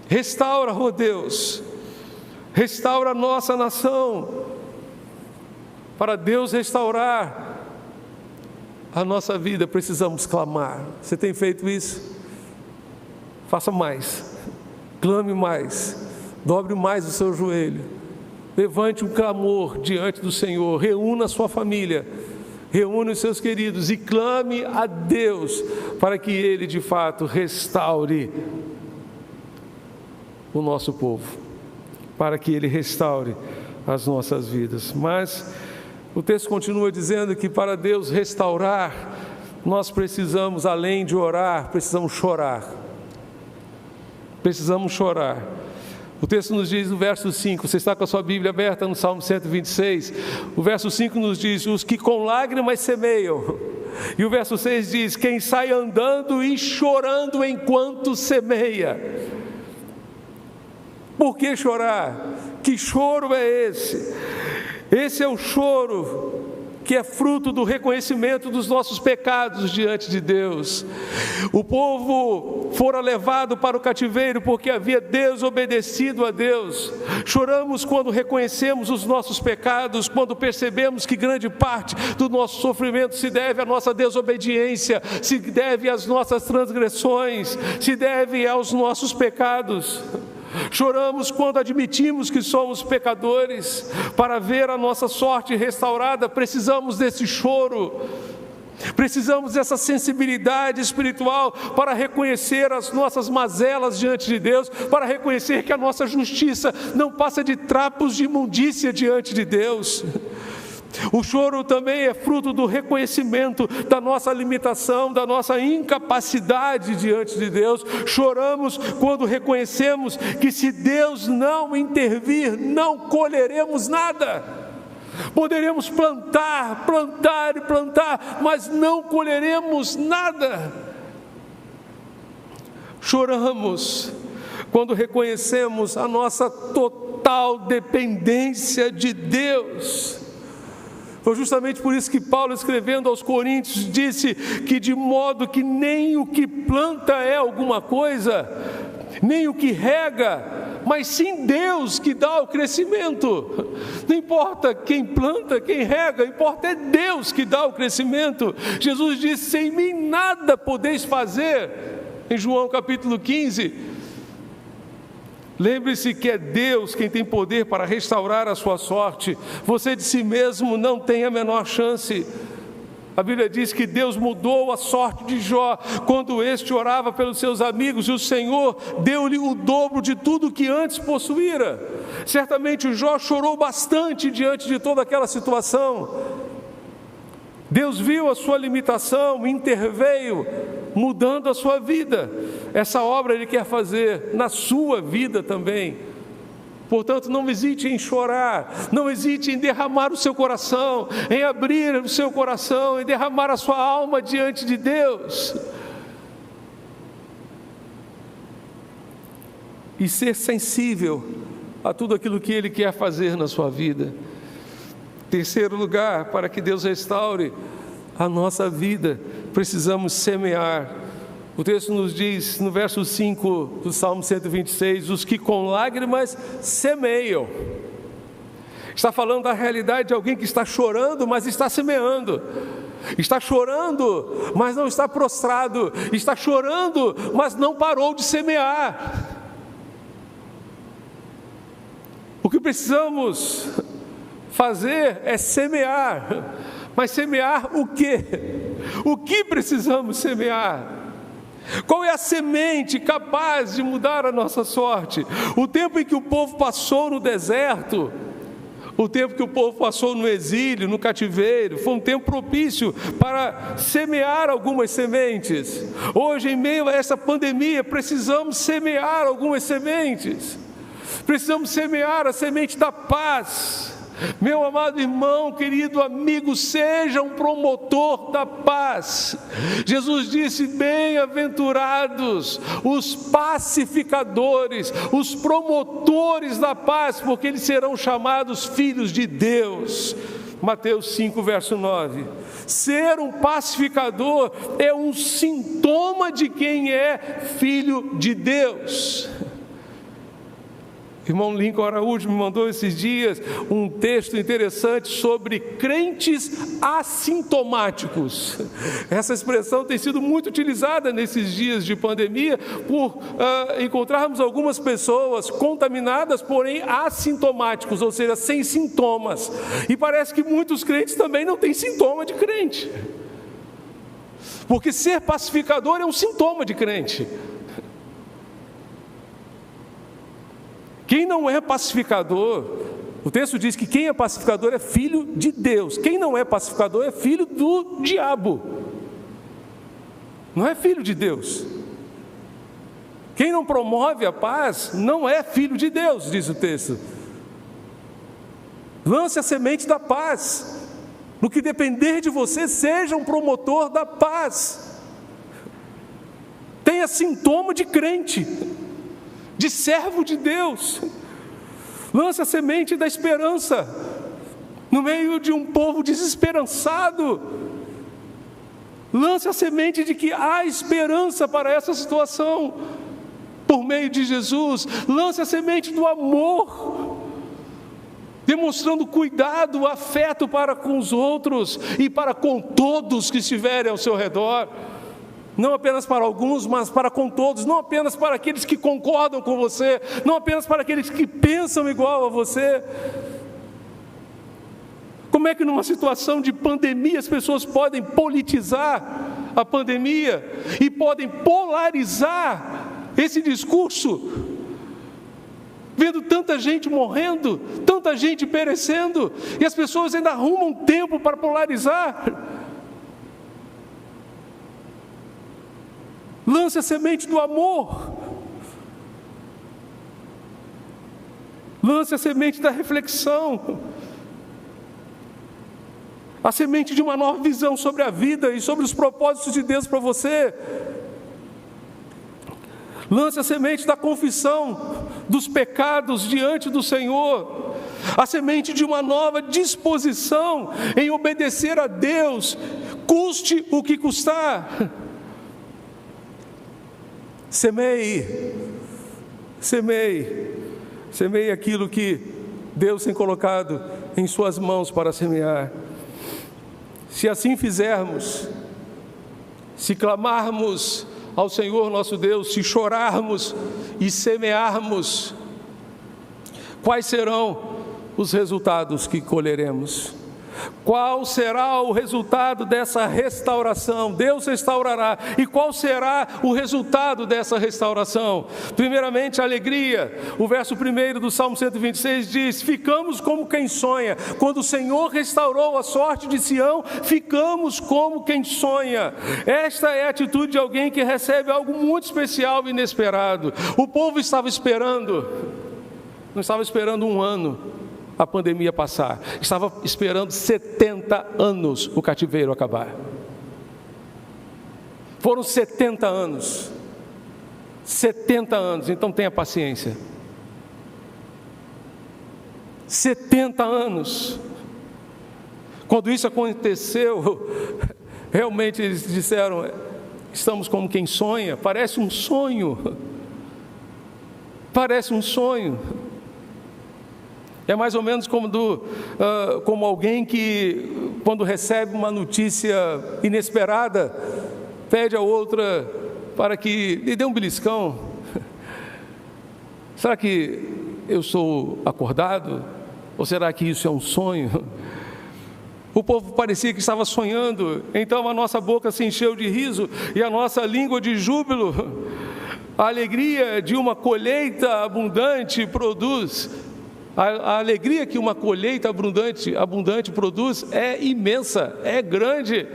Restaura, ó Deus, restaura a nossa nação. Para Deus restaurar a nossa vida, precisamos clamar. Você tem feito isso? Faça mais, clame mais, dobre mais o seu joelho. Levante um clamor diante do Senhor, reúna a sua família, reúna os seus queridos e clame a Deus para que Ele de fato restaure o nosso povo, para que Ele restaure as nossas vidas. Mas o texto continua dizendo que para Deus restaurar, nós precisamos, além de orar, precisamos chorar. Precisamos chorar. O texto nos diz no verso 5, você está com a sua Bíblia aberta no Salmo 126, o verso 5 nos diz: os que com lágrimas semeiam. E o verso 6 diz: quem sai andando e chorando enquanto semeia. Por que chorar? Que choro é esse? Esse é o choro que é fruto do reconhecimento dos nossos pecados diante de Deus. O povo fora levado para o cativeiro porque havia desobedecido a Deus. Choramos quando reconhecemos os nossos pecados, quando percebemos que grande parte do nosso sofrimento se deve à nossa desobediência, se deve às nossas transgressões, se deve aos nossos pecados. Choramos quando admitimos que somos pecadores. Para ver a nossa sorte restaurada, precisamos desse choro. Precisamos dessa sensibilidade espiritual para reconhecer as nossas mazelas diante de Deus, para reconhecer que a nossa justiça não passa de trapos de imundícia diante de Deus. O choro também é fruto do reconhecimento da nossa limitação, da nossa incapacidade diante de Deus. Choramos quando reconhecemos que se Deus não intervir, não colheremos nada. Poderemos plantar, mas não colheremos nada. Choramos quando reconhecemos a nossa total dependência de Deus. Foi justamente por isso que Paulo, escrevendo aos Coríntios, disse que de modo que nem o que planta é alguma coisa, nem o que rega, mas sim Deus que dá o crescimento. Não importa quem planta, quem rega, importa é Deus que dá o crescimento. Jesus disse: sem mim nada podeis fazer, em João capítulo 15. Lembre-se que é Deus quem tem poder para restaurar a sua sorte. Você de si mesmo não tem a menor chance. A Bíblia diz que Deus mudou a sorte de Jó quando este orava pelos seus amigos, e o Senhor deu-lhe o dobro de tudo que antes possuíra. Certamente o Jó chorou bastante diante de toda aquela situação. Deus viu a sua limitação, interveio, mudando a sua vida. Essa obra Ele quer fazer na sua vida também. Portanto, não hesite em chorar, não hesite em derramar o seu coração, em abrir o seu coração, em derramar a sua alma diante de Deus. E ser sensível a tudo aquilo que Ele quer fazer na sua vida. Terceiro lugar, para que Deus restaure a nossa vida, precisamos semear. O texto nos diz, no verso 5 do Salmo 126, os que com lágrimas semeiam. Está falando da realidade de alguém que está chorando, mas está semeando. Está chorando, mas não está prostrado. Está chorando, mas não parou de semear. O que precisamos fazer é semear. Mas semear o quê? O que precisamos semear? Qual é a semente capaz de mudar a nossa sorte? O tempo em que o povo passou no deserto, o tempo que o povo passou no exílio, no cativeiro, foi um tempo propício para semear algumas sementes. Hoje, em meio a essa pandemia, precisamos semear algumas sementes. Precisamos semear a semente da paz. Meu amado irmão, querido amigo, seja um promotor da paz. Jesus disse: bem-aventurados os pacificadores, os promotores da paz, porque eles serão chamados filhos de Deus. Mateus 5, verso 9. Ser um pacificador é um sintoma de quem é filho de Deus. Irmão Lincoln Araújo me mandou esses dias um texto interessante sobre crentes assintomáticos. Essa expressão tem sido muito utilizada nesses dias de pandemia por encontrarmos algumas pessoas contaminadas, porém assintomáticos, ou seja, sem sintomas. E parece que muitos crentes também não têm sintoma de crente. Porque ser pacificador é um sintoma de crente. Quem não é pacificador, o texto diz que quem é pacificador é filho de Deus. Quem não é pacificador é filho do diabo. Não é filho de Deus. Quem não promove a paz não é filho de Deus, diz o texto. Lance a semente da paz. No que depender de você, seja um promotor da paz. Tenha sintoma de crente, de servo de Deus. Lança a semente da esperança no meio de um povo desesperançado. Lance a semente de que há esperança para essa situação por meio de Jesus. Lance a semente do amor, demonstrando cuidado, afeto para com os outros e para com todos que estiverem ao seu redor. Não apenas para alguns, mas para com todos. Não apenas para aqueles que concordam com você, não apenas para aqueles que pensam igual a você. Como é que numa situação de pandemia as pessoas podem politizar a pandemia e podem polarizar esse discurso, vendo tanta gente morrendo, tanta gente perecendo, e as pessoas ainda arrumam tempo para polarizar? Lance a semente do amor. Lance a semente da reflexão. A semente de uma nova visão sobre a vida e sobre os propósitos de Deus para você. Lance a semente da confissão dos pecados diante do Senhor. A semente de uma nova disposição em obedecer a Deus, custe o que custar. Semeie, semeie, semeie aquilo que Deus tem colocado em suas mãos para semear. Se assim fizermos, se clamarmos ao Senhor nosso Deus, se chorarmos e semearmos, Quais serão os resultados que colheremos? Qual será o resultado dessa restauração? Deus restaurará. E qual será o resultado dessa restauração? Primeiramente, a alegria. O verso 1 do Salmo 126 diz: ficamos como quem sonha. Quando o Senhor restaurou a sorte de Sião, ficamos como quem sonha. Esta é a atitude de alguém que recebe algo muito especial e inesperado. O povo estava esperando, não estava esperando um ano a pandemia passar, estava esperando 70 anos o cativeiro acabar. Foram 70 anos, 70 anos, então tenha paciência. 70 anos. Quando isso aconteceu, realmente eles disseram: estamos como quem sonha. Parece um sonho, parece um sonho. É mais ou menos como alguém que, quando recebe uma notícia inesperada, pede a outra para que lhe dê um beliscão. Será que eu estou acordado? Ou será que isso é um sonho? O povo parecia que estava sonhando, então a nossa boca se encheu de riso e a nossa língua de júbilo. A alegria de uma colheita abundante produz. A alegria que uma colheita abundante produz é imensa, é grande.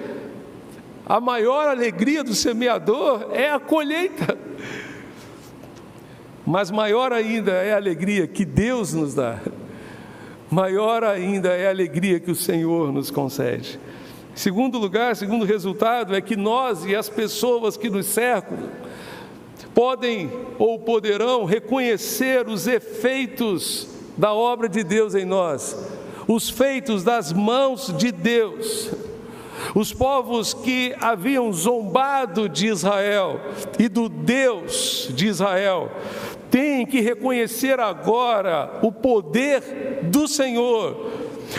A maior alegria do semeador é a colheita. Mas maior ainda é a alegria que Deus nos dá. Maior ainda é a alegria que o Senhor nos concede. Segundo lugar, segundo resultado, é que nós e as pessoas que nos cercam podem ou poderão reconhecer os efeitos da obra de Deus em nós, os feitos das mãos de Deus. Os povos que haviam zombado de Israel e do Deus de Israel têm que reconhecer agora o poder do Senhor.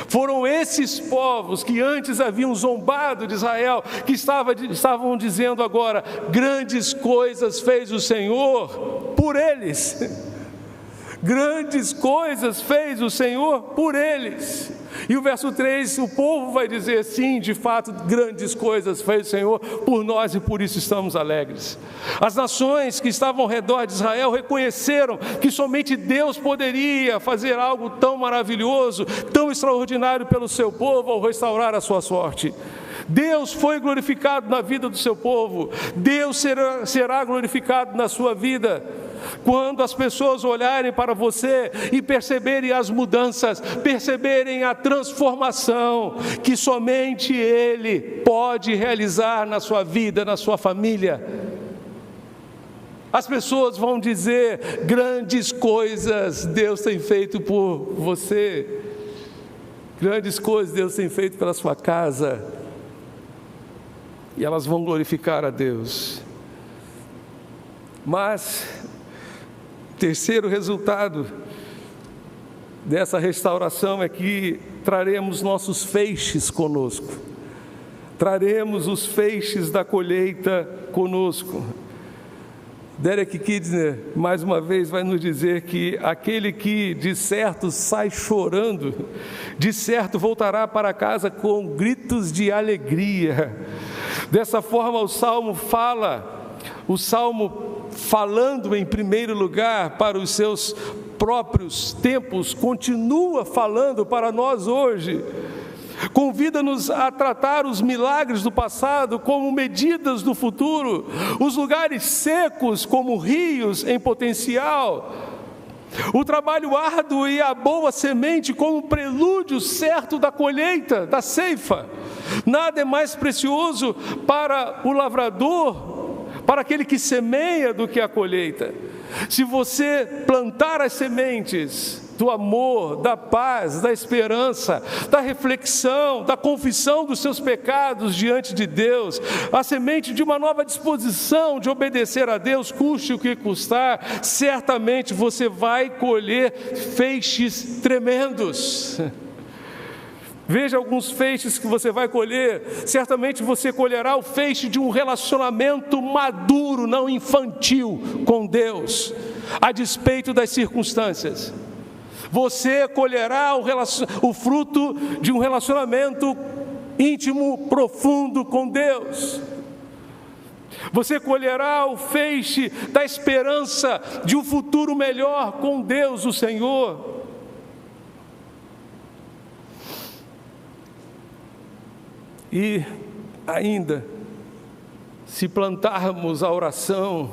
Foram esses povos que antes haviam zombado de Israel, que estavam dizendo agora: grandes coisas fez o Senhor por eles. Grandes coisas fez o Senhor por eles. E o verso 3, o povo vai dizer: sim, de fato, grandes coisas fez o Senhor por nós e por isso estamos alegres. As nações que estavam ao redor de Israel reconheceram que somente Deus poderia fazer algo tão maravilhoso, tão extraordinário pelo seu povo ao restaurar a sua sorte. Deus foi glorificado na vida do seu povo, Deus será glorificado na sua vida. Quando as pessoas olharem para você e perceberem as mudanças, perceberem a transformação que somente Ele pode realizar na sua vida, na sua família, as pessoas vão dizer: grandes coisas Deus tem feito por você, grandes coisas Deus tem feito pela sua casa, e elas vão glorificar a Deus. Mas terceiro resultado dessa restauração é que traremos nossos feixes conosco. Traremos os feixes da colheita conosco. Derek Kidner, mais uma vez, vai nos dizer que aquele que de certo sai chorando, de certo voltará para casa com gritos de alegria. Dessa forma o Salmo falando em primeiro lugar para os seus próprios tempos, continua falando para nós hoje. Convida-nos a tratar os milagres do passado como medidas do futuro, os lugares secos como rios em potencial, o trabalho árduo e a boa semente como prelúdio certo da colheita, da ceifa. Nada é mais precioso para o lavrador, para aquele que semeia, do que a colheita. Se você plantar as sementes do amor, da paz, da esperança, da reflexão, da confissão dos seus pecados diante de Deus, a semente de uma nova disposição de obedecer a Deus, custe o que custar, certamente você vai colher feixes tremendos. Veja alguns feixes que você vai colher. Certamente você colherá o feixe de um relacionamento maduro, não infantil, com Deus, a despeito das circunstâncias. Você colherá o fruto de um relacionamento íntimo, profundo com Deus. Você colherá o feixe da esperança de um futuro melhor com Deus, o Senhor. E ainda, se plantarmos a oração,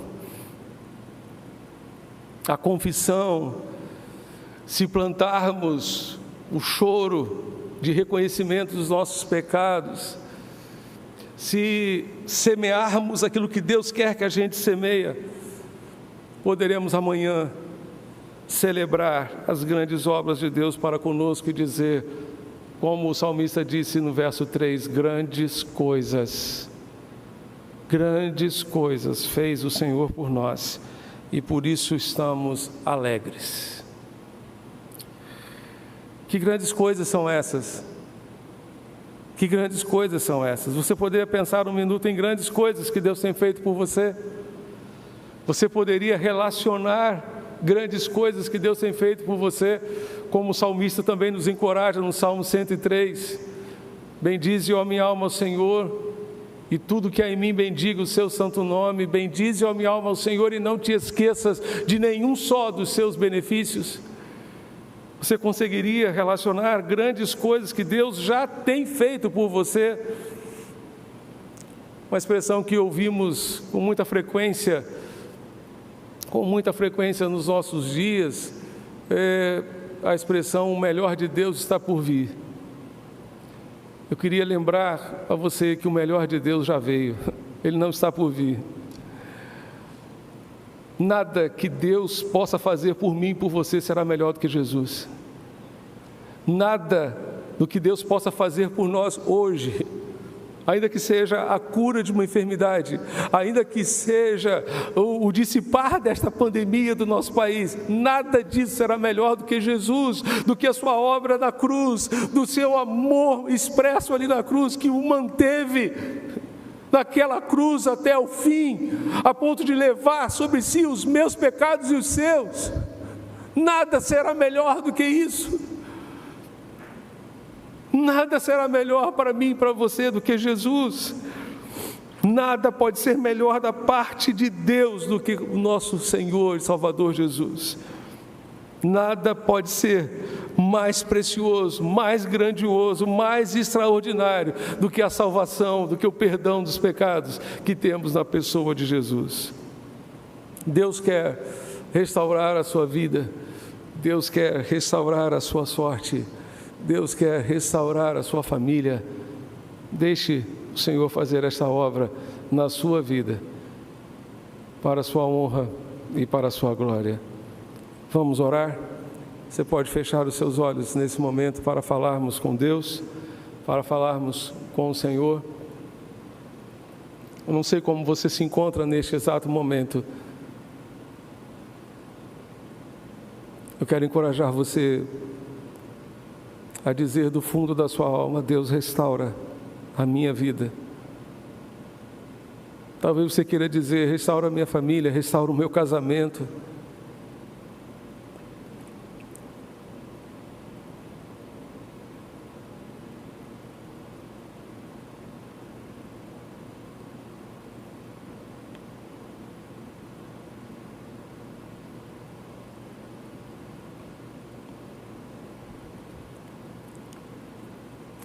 a confissão, se plantarmos o choro de reconhecimento dos nossos pecados, se semearmos aquilo que Deus quer que a gente semeia, poderemos amanhã celebrar as grandes obras de Deus para conosco e dizer, como o salmista disse no verso 3, grandes coisas fez o Senhor por nós, e por isso estamos alegres. Que grandes coisas são essas? Que grandes coisas são essas? Você poderia pensar um minuto em grandes coisas que Deus tem feito por você? Você poderia relacionar grandes coisas que Deus tem feito por você, como o salmista também nos encoraja no Salmo 103. Bendize, ó minha alma, ao Senhor, e tudo que há em mim bendiga o seu santo nome. Bendize, ó minha alma, ao Senhor, e não te esqueças de nenhum só dos seus benefícios. Você conseguiria relacionar grandes coisas que Deus já tem feito por você? Uma expressão que ouvimos com muita frequência nos nossos dias, é a expressão, o melhor de Deus está por vir. Eu queria lembrar a você que o melhor de Deus já veio, Ele não está por vir. Nada que Deus possa fazer por mim e por você será melhor do que Jesus. Nada do que Deus possa fazer por nós hoje, ainda que seja a cura de uma enfermidade, ainda que seja o dissipar desta pandemia do nosso país, nada disso será melhor do que Jesus, do que a sua obra na cruz, do seu amor expresso ali na cruz, que o manteve naquela cruz até o fim, a ponto de levar sobre si os meus pecados e os seus. Nada será melhor do que isso. Nada será melhor para mim e para você do que Jesus. Nada pode ser melhor da parte de Deus do que o nosso Senhor e Salvador Jesus. Nada pode ser mais precioso, mais grandioso, mais extraordinário do que a salvação, do que o perdão dos pecados que temos na pessoa de Jesus. Deus quer restaurar a sua vida, Deus quer restaurar a sua sorte, Deus quer restaurar a sua família. Deixe o Senhor fazer esta obra na sua vida, para a sua honra e para a sua glória. Vamos orar? Você pode fechar os seus olhos nesse momento para falarmos com Deus, para falarmos com o Senhor. Eu não sei como você se encontra neste exato momento. Eu quero encorajar você a dizer do fundo da sua alma: Deus, restaura a minha vida. Talvez você queira dizer: restaura a minha família, restaura o meu casamento.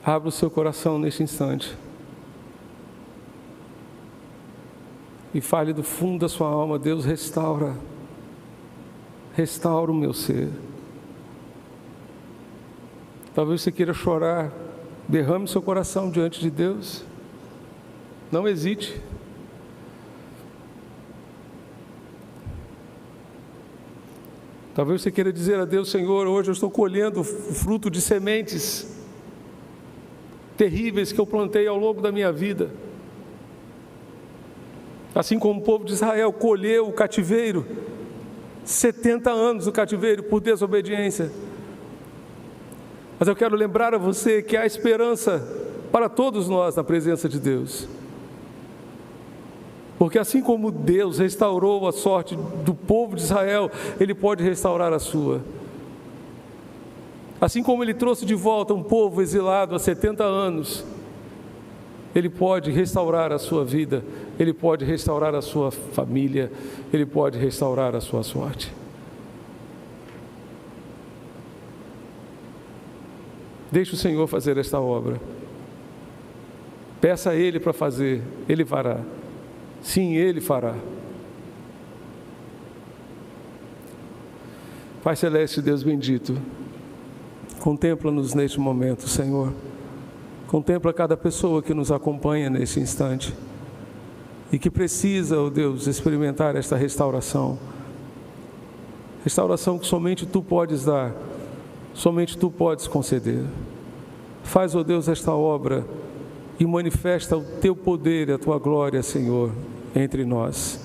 Abra o seu coração neste instante e fale do fundo da sua alma: Deus, restaura o meu ser. Talvez você queira chorar, derrame seu coração diante de Deus, não hesite. Talvez você queira dizer a Deus: Senhor, hoje eu estou colhendo o fruto de sementes terríveis que eu plantei ao longo da minha vida. Assim como o povo de Israel colheu o cativeiro, 70 anos no cativeiro por desobediência. Mas eu quero lembrar a você que há esperança para todos nós na presença de Deus. Porque assim como Deus restaurou a sorte do povo de Israel, Ele pode restaurar a sua. Assim como Ele trouxe de volta um povo exilado há 70 anos, Ele pode restaurar a sua vida, Ele pode restaurar a sua família, Ele pode restaurar a sua sorte. Deixe o Senhor fazer esta obra. Peça a Ele para fazer, Ele fará. Sim, Ele fará. Pai Celeste, Deus bendito, contempla-nos neste momento, Senhor. Contempla cada pessoa que nos acompanha nesse instante e que precisa, ó Deus, experimentar esta restauração. Restauração que somente Tu podes dar, somente Tu podes conceder. Faz, ó Deus, esta obra e manifesta o Teu poder e a Tua glória, Senhor, entre nós,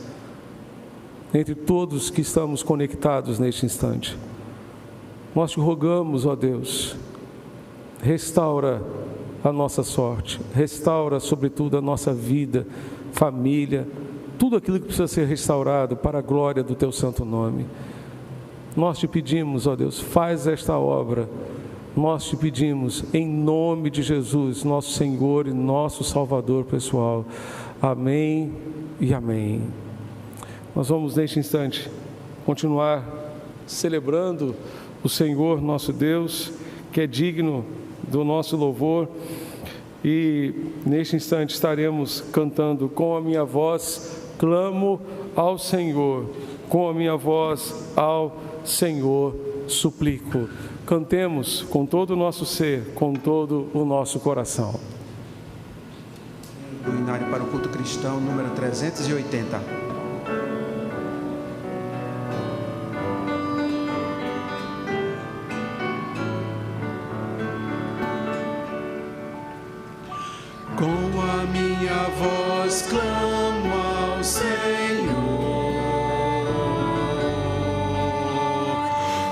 entre todos que estamos conectados neste instante. Nós Te rogamos, ó Deus, restaura a nossa sorte, restaura sobretudo a nossa vida, família, tudo aquilo que precisa ser restaurado para a glória do Teu santo nome. Nós Te pedimos, ó Deus, faz esta obra. Nós Te pedimos em nome de Jesus, nosso Senhor e nosso Salvador pessoal. Amém e amém. Nós vamos neste instante continuar celebrando o Senhor nosso Deus, que é digno do nosso louvor, e neste instante estaremos cantando: com a minha voz clamo ao Senhor, com a minha voz ao Senhor suplico. Cantemos com todo o nosso ser, com todo o nosso coração. Do Inário para o Culto Cristão, número 380. Com a minha voz clamo ao Senhor,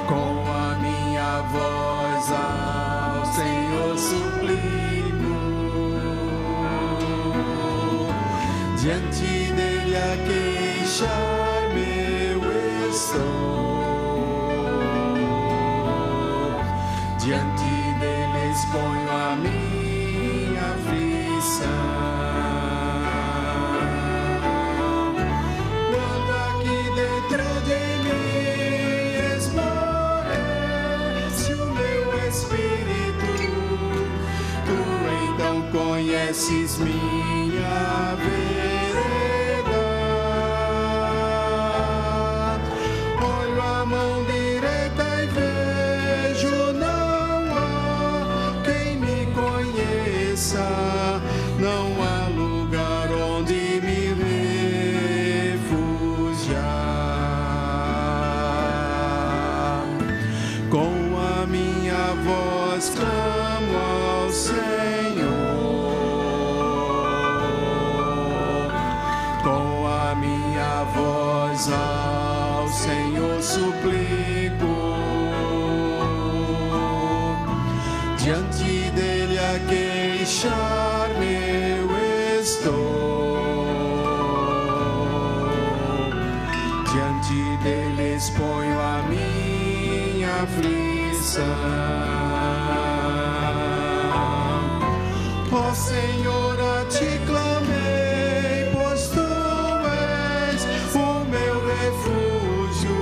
com a minha voz ao Senhor suplico, diante dele a queixar-me eu estou, diante dele exponho a minha aflição. Quando aqui dentro de mim esmorece o meu espírito, Tu então conheces minha vereda. Olho a mão direita e vejo, não há quem me conheça. Não há lugar onde me refugiar. Com a minha voz clamo ao Senhor, com a minha voz ao Senhor suplico, diante dele a queixar-me eu estou, diante dele exponho a minha aflição. Ó Senhor, a Ti clamei, pois Tu és o meu refúgio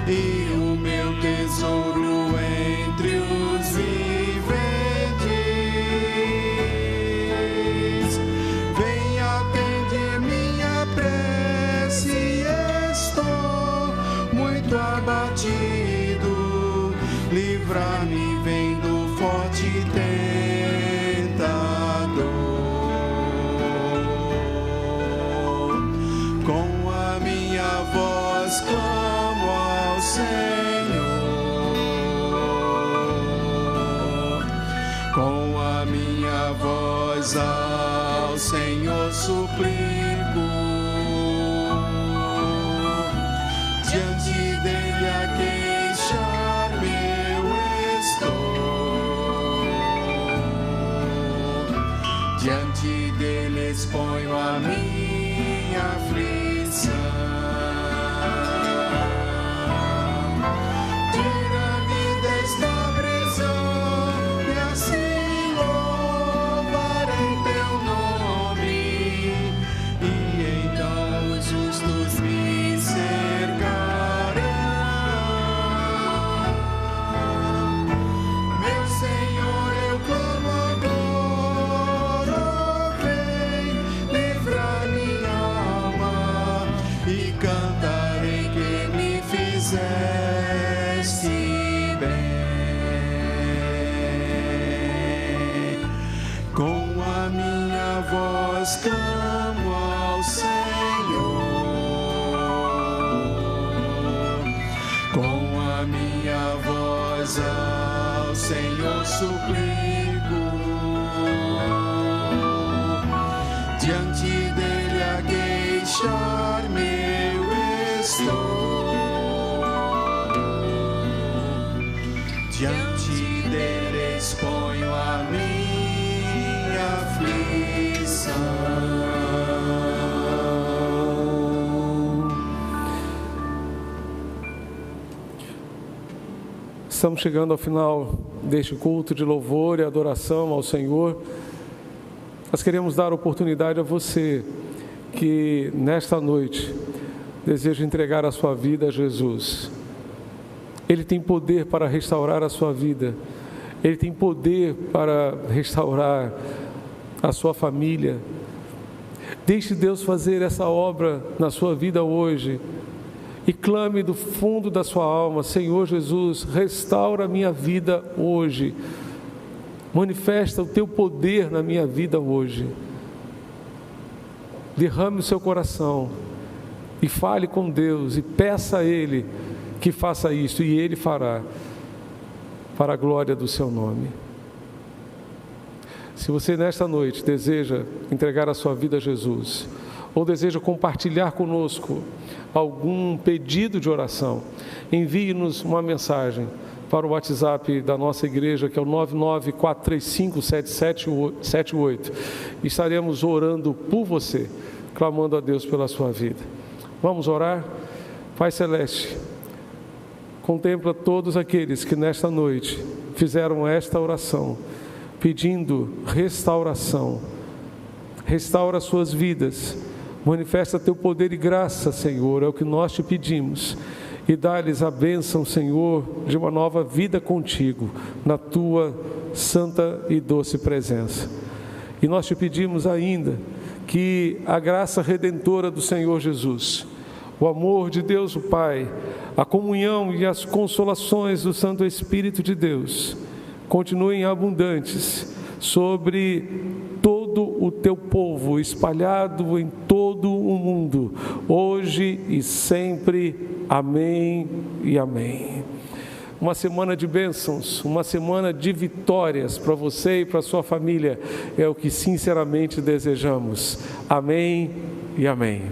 e o meu tesouro entre os viventes. Vem, atende minha prece, estou muito abatido. Livrar-me vem do forte tentador. Com a minha voz clamo ao Senhor, com a minha voz ao Senhor suplico, diante dele a queixar-me eu estou, diante dele exponho a minha aflição. Tira-me desta suplico, diante dele a queixar-me eu estou, diante dele exponho a minha aflição. Estamos chegando ao final deste culto de louvor e adoração ao Senhor. Nós queremos dar oportunidade a você que nesta noite deseja entregar a sua vida a Jesus. Ele tem poder para restaurar a sua vida. Ele tem poder para restaurar a sua família. Deixe Deus fazer essa obra na sua vida hoje. E clame do fundo da sua alma: Senhor Jesus, restaura a minha vida hoje. Manifesta o teu poder na minha vida hoje. Derrame o seu coração e fale com Deus e peça a Ele que faça isto, e Ele fará, para a glória do seu nome. Se você nesta noite deseja entregar a sua vida a Jesus, ou deseja compartilhar conosco algum pedido de oração, envie-nos uma mensagem para o WhatsApp da nossa igreja, que é o 994357778. Estaremos orando por você, clamando a Deus pela sua vida. Vamos orar? Pai Celeste, contempla todos aqueles que nesta noite fizeram esta oração, pedindo restauração. Restaura suas vidas. Manifesta teu poder e graça, Senhor, é o que nós te pedimos. E dá-lhes a bênção, Senhor, de uma nova vida contigo, na tua santa e doce presença. E nós te pedimos ainda que a graça redentora do Senhor Jesus, o amor de Deus o Pai, a comunhão e as consolações do Santo Espírito de Deus continuem abundantes sobre todo o teu povo, espalhado em todo o mundo, hoje e sempre. Amém e amém. Uma semana de bênçãos, uma semana de vitórias para você e para a sua família, é o que sinceramente desejamos. Amém e amém.